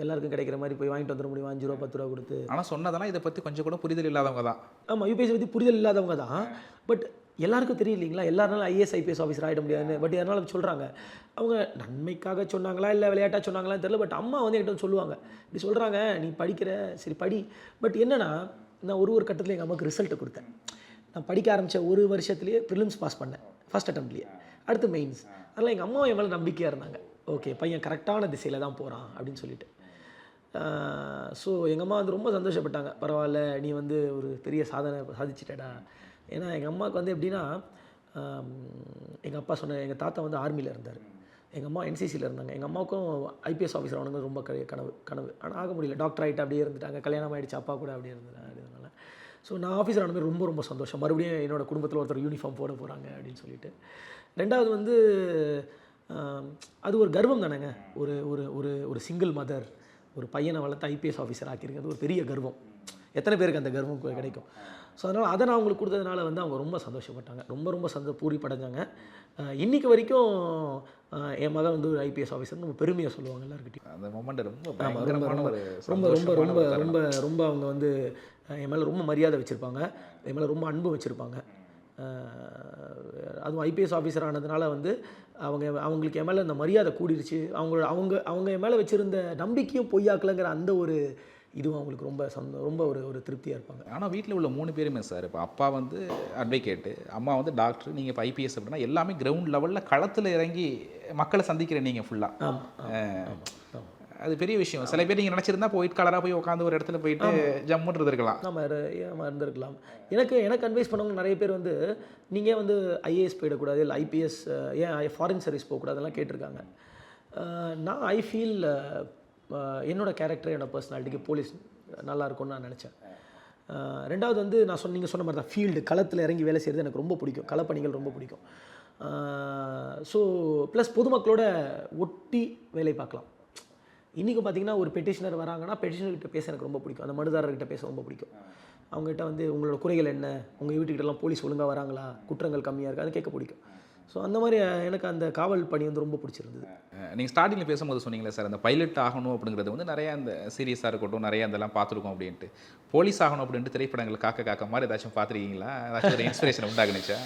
எல்லாருக்கும் கிடைக்கிற மாதிரி போய் வாங்கிட்டு வந்துட முடியுமா 5 ரூபா 10 ரூபா கொடுத்து. ஆனால் சொன்னதெல்லாம் இதை பற்றி கொஞ்சம் கூட புரிதல் இல்லாதவங்க தான். ஆமாம், யூபிஎஸ்சி பற்றி புரிதல் இல்லாதவங்க தான். பட் எல்லாருக்கும் தெரியும் இல்லைங்களா, எல்லாருனாலும் ஐஏஎஸ் ஐபிஎஸ் ஆஃபீஸர் ஆகிட முடியாதுன்னு. பட் அதனால் சொல்கிறாங்க. அவங்க நன்மைக்காக சொன்னாங்களா இல்லை விளையாட்டாக சொன்னாங்களான்னு தெரியல. பட் அம்மா வந்து என்கிட்ட சொல்லுவாங்க, இப்படி சொல்கிறாங்க, நீ படிக்கிற சரி படி. பட் என்னென்னா, நான் ஒரு கட்டத்தில் எங்கள் அம்மாவுக்கு ரிசல்ட்டை கொடுத்தேன். நான் படிக்க ஆரம்பித்த ஒரு வருஷத்துலேயே ப்ரிலிம்ஸ் பாஸ் பண்ணேன், ஃபஸ்ட் அட்டம்ப்ட்லேயே. அடுத்து மெயின்ஸ். அதனால் எங்கள் அம்மா என் மேலே நம்பிக்கையாக இருந்தாங்க. ஓகே, பையன் கரெக்டான திசையில் தான் போகிறான் அப்படின்னு சொல்லிட்டு. ஸோ எங்கள் அம்மா வந்து ரொம்ப சந்தோஷப்பட்டாங்க. பரவாயில்ல, நீ வந்து ஒரு பெரிய சாதனை சாதிச்சிட்டடா. ஏன்னா எங்கள் அம்மாவுக்கு வந்து எப்படின்னா, எங்கள் அப்பா எங்கள் தாத்தா வந்து ஆர்மியில் இருந்தார், எங்கள் அம்மா என்சிசியில் இருந்தாங்க. எங்கள் அம்மாவுக்கும் ஐபிஎஸ் ஆஃபீஸர் ஆகணுங்க ரொம்ப கனவு. ஆனால் ஆக முடியல, டாக்டர் ஆகிட்டு அப்படியே இருந்துட்டாங்க. கல்யாணம் ஆகிடுச்சு, அப்பா கூட அப்படியே இருந்தாங்க. அதனால ஸோ நான் ஆஃபீஸர் ஆன மாதிரி ரொம்ப சந்தோஷம். மறுபடியும் என்னோடய குடும்பத்தில் ஒருத்தர் யூனிஃபார்ம் போட போகிறாங்க அப்படின்னு சொல்லிட்டு. ரெண்டாவது வந்து அது ஒரு கர்வம் தானேங்க. ஒரு ஒரு ஒரு ஒரு சிங்கிள் மதர் ஒரு பையனை வளர்த்து ஐபிஎஸ் ஆஃபீஸர் ஆக்கியிருக்கிறது ஒரு பெரிய கர்வம். எத்தனை பேருக்கு அந்த கர்வம் கிடைக்கும்? ஸோ அதனால் அதை நான் அவங்களுக்கு கொடுத்ததுனால வந்து அவங்க ரொம்ப சந்தோஷப்பட்டாங்க, ரொம்ப பூரிப்படைஞ்சாங்க. இன்றைக்கி வரைக்கும் என் மகன் வந்து ஒரு ஐபிஎஸ் ஆஃபீஸர் நம்ம பெருமையாக சொல்லுவாங்க எல்லாருக்கிட்டையும். அந்த மொமெண்ட் ரொம்ப அவங்க வந்து என் மேலே ரொம்ப மரியாதை வச்சுருப்பாங்க, என் மேலே ரொம்ப அன்பு வச்சுருப்பாங்க. அதுவும் ஐபிஎஸ் ஆஃபீஸர் ஆனதுனால வந்து அவங்களுக்கு என் மேலே இந்த மரியாதை கூடிருச்சு. அவங்க என் மேலே வச்சுருந்த நம்பிக்கையும் பொய்யாக்கலைங்கிற அந்த ஒரு இதுவும் அவங்களுக்கு ரொம்ப ஒரு திருப்தியாக இருப்பாங்க. ஆனால் வீட்டில் உள்ள 3 பேருமே சார், இப்போ அப்பா வந்து அட்வொகேட்டு, அம்மா வந்து டாக்டர், நீங்கள் இப்போ ஐபிஎஸ் அப்படின்னா எல்லாமே கிரவுண்ட் லெவலில் களத்தில் இறங்கி மக்களை சந்திக்கிற நீங்கள் ஃபுல்லாக. அது பெரிய விஷயம். சில பேர் நீங்கள் நினச்சிருந்தா ஒயிட் கலராக போய் உட்காந்து ஒரு இடத்துல போயிட்டு ஜம்முன்னு இருக்கலாம். நம்ம இருந்திருக்கலாம். எனக்கு அட்வைஸ் பண்ணவங்க நிறைய பேர் வந்து நீங்கள் வந்து ஐஏஎஸ் போயிடக்கூடாது, இல்லை ஐபிஎஸ் ஏன் ஃபாரின் சர்வீஸ் போகக்கூடாதுலாம் கேட்டிருக்காங்க. நான் ஐ ஃபீல் என்னோடய கேரக்டர், என்னோடய பர்சனாலிட்டிக்கு போலீஸ் நல்லா இருக்கும்னு நான் நினச்சேன். ரெண்டாவது வந்து நீங்கள் சொன்ன மாதிரி தான் ஃபீல்டு களத்தில் இறங்கி வேலை செய்கிறது எனக்கு ரொம்ப பிடிக்கும். களப்பணிகள் ரொம்ப பிடிக்கும். ஸோ ப்ளஸ் பொதுமக்களோட ஒட்டி வேலை பார்க்கலாம். இன்றைக்கி பார்த்திங்கன்னா ஒரு பெட்டிஷனர் வராங்கன்னா பெட்டிஷனர்கிட்ட பேச எனக்கு ரொம்ப பிடிக்கும். அந்த மனுதாரர்கிட்ட பேச ரொம்ப பிடிக்கும். அவங்ககிட்ட வந்து உங்களோட குறைகள் என்ன, உங்கள் வீட்டுக்கிட்டலாம் போலீஸ் ஒழுங்காக வராங்களா, குற்றங்கள் கம்மியாக இருக்குது, அது கேட்க பிடிக்கும். ஸோ அந்த மாதிரி எனக்கு அந்த காவல் பணி வந்து ரொம்ப பிடிச்சிருந்தது. நீங்கள் ஸ்டார்டிங்கில் பேசும்போது சொன்னீங்களே சார், அந்த பைலட் ஆகணும் அப்படிங்கிறது வந்து நிறையா அந்த சீரியஸாக இருக்கட்டும், நிறையா அதெல்லாம் பார்த்துருக்கோம் அப்படின்ட்டு. போலீஸ் ஆகணும் அப்படின்ட்டு திரைப்படங்கள் காக்க மாதிரி ஏதாச்சும் பார்த்துருக்கீங்களா? ஏதாச்சும் ஒரு இன்ஸ்பிரேஷன் உண்டாகுனுச்சா?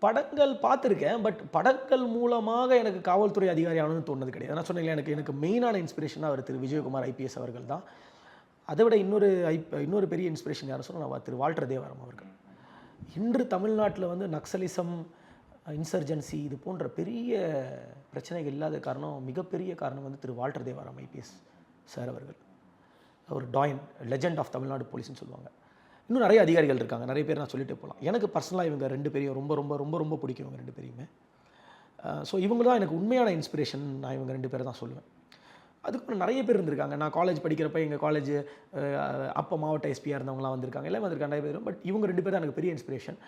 படங்கள் பார்த்துருக்கேன். பட் படங்கள் மூலமாக எனக்கு காவல்துறை அதிகாரி ஆகணும்னு தோணுது கிடையாது. நான் சொன்னீங்களா, எனக்கு மெயினான இன்ஸ்பிரேஷனாக அவர் திரு விஜயகுமார் ஐபிஎஸ் அவர்கள் தான். அதை விட இன்னொரு பெரிய இன்ஸ்பிரேஷன் யாரும் சொன்னால் திரு வால்டர் தேவாரம் அவர்கள். இன்று தமிழ்நாட்டில் வந்து நக்சலிசம், இன்சர்ஜென்சி இது போன்ற பெரிய பிரச்சனைகள் இல்லாத காரணம், மிகப்பெரிய காரணம் வந்து திரு வால்டர் தேவாரம் ஐபிஎஸ் சார் அவர்கள். ஒரு டாயின், லெஜெண்ட் ஆஃப் தமிழ்நாடு போலீஸ்னு சொல்லுவாங்க. இன்னும் நிறைய அதிகாரிகள் இருக்காங்க, நிறைய பேர் நான் சொல்லிட்டு போகலாம். எனக்கு பர்சனலாக இவங்க 2 பேரையும் ரொம்ப பிடிக்கும், இவங்க 2 பேரையுமே. ஸோ இவங்க தான் எனக்கு உண்மையான இன்ஸ்பிரேஷன். நான் இவங்க 2 பேரை தான் சொல்லுவேன். அதுக்கப்புறம் நிறைய பேர் இருந்திருக்காங்க. நான் காலேஜ் படிக்கிறப்ப எங்கள் காலேஜ் அப்போ மாவட்ட எஸ்பியாக இருந்தவங்களாம் வந்திருக்காங்க, எல்லாம் வந்திருக்காங்க நிறைய பேரும். பட் இவங்க 2 பேர் தான் எனக்கு பெரிய இன்ஸ்பிரேஷன்.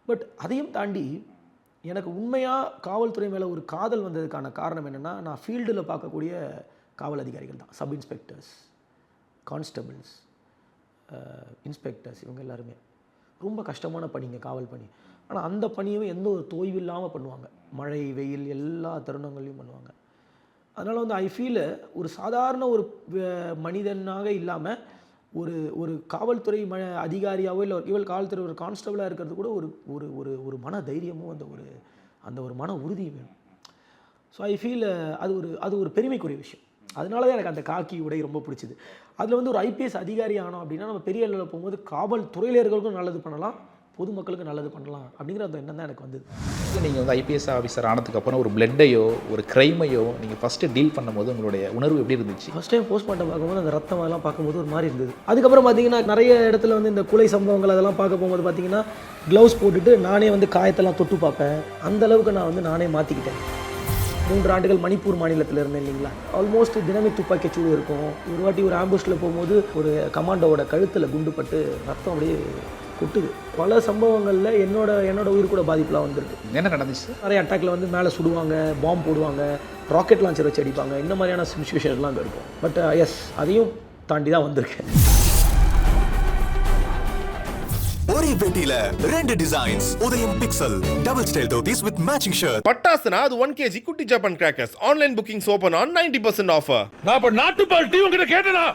பட் அதையும் தாண்டி எனக்கு உண்மையாக காவல்துறை மேலே ஒரு காதல் வந்ததுக்கான காரணம் என்னென்னா, நான் ஃபீல்டில் பார்க்கக்கூடிய காவல் அதிகாரிகள் தான். சப் இன்ஸ்பெக்டர்ஸ், கான்ஸ்டபிள்ஸ், இன்ஸ்பெக்டர்ஸ், இவங்க எல்லாருமே ரொம்ப கஷ்டமான பணிங்க காவல் பணி. ஆனால் அந்த பணியும் எந்த ஒரு தொய்வு இல்லாமல் பண்ணுவாங்க. மழை வெயில் எல்லா தருணங்களையும் பண்ணுவாங்க. அதனால் வந்து ஐ ஃபீல் ஒரு சாதாரண ஒரு மனிதனாக இல்லாமல் ஒரு காவல்துறை அதிகாரியாவோ இல்லை இவள் காவல்துறை ஒரு கான்ஸ்டபிளாக இருக்கிறது கூட ஒரு மன தைரியமும் அந்த ஒரு மன உறுதியும் வேணும். ஸோ ஐ ஃபீல் அது ஒரு பெருமைக்குரிய விஷயம். அதனால தான் எனக்கு அந்த காக்கி உடை ரொம்ப பிடிச்சிது. அதில் வந்து ஒரு ஐபிஎஸ் அதிகாரி ஆனோம் அப்படின்னா நம்ம பெரிய அளவில் போகும்போது காவல்துறையினர்களுக்கும் நல்லது பண்ணலாம், பொதுமக்களுக்கு நல்லது பண்ணலாம் அப்படிங்கிற அந்த எண்ணம் தான் எனக்கு வந்தது. நீங்கள் வந்து ஐபிஎஸ் ஆஃபீஸர் ஆனதுக்கப்புறம் ஒரு பிளட்டையோ ஒரு க்ரைமையோ நீங்கள் ஃபஸ்ட்டு டீல் பண்ணும்போது உங்களுடைய உணர்வு எப்படி இருந்துச்சு? ஃபஸ்ட் டைம் போஸ்ட்மார்ட்டம் பார்க்கும்போது அந்த ரத்தம் அதெல்லாம் பார்க்கும்போது ஒரு மாதிரி இருந்தது. அதுக்கப்புறம் பார்த்தீங்கன்னா நிறைய இடத்துல வந்து இந்த கொலை சம்பவங்கள் அதெல்லாம் பார்க்க போகும்போது பார்த்தீங்கன்னா க்ளவுஸ் போட்டுட்டு நானே வந்து காயத்தெல்லாம் தொட்டு பார்ப்பேன். அந்தளவுக்கு நான் வந்து நானே மாற்றிக்கிட்டேன். 3 ஆண்டுகள் மணிப்பூர் மாநிலத்தில் இருந்தேன் இல்லைங்களா. ஆல்மோஸ்ட் தினமே துப்பாக்கிச்சூடு இருக்கும். ஒரு வாட்டி ஒரு ஆம்புஷில் போகும்போது ஒரு கமாண்டோவோட கழுத்தில் குண்டுப்பட்டு ரத்தம் அப்படியே கொட்டுது. பல சம்பவங்களில் என்னோட உயிர் கூட பாதிப்புலாம் வந்திருக்கு. என்ன நடந்துச்சு? நிறைய அட்டாக்ல வந்து மேலே சுடுவாங்க, பாம்பு போடுவாங்க, ராக்கெட் லான்ச்சர் வச்சு அடிப்பாங்க. இந்த மாதிரியான சிச்சுவேஷன்லாம் அங்கே இருக்கும். பட் எஸ், அதையும் தாண்டி தான் வந்திருக்கேன். ஒரே வேட்டியில 2 டிசைன்ஸ். உதயம் pixel double style dhotis with matching shirt. பட்டாசுனா அது 1 kg குட்டி Japan crackers. Online bookings open on 90% offer. நான் இப்ப நாட்டுப்பால் டீ உங்ககிட்ட கேட்டனா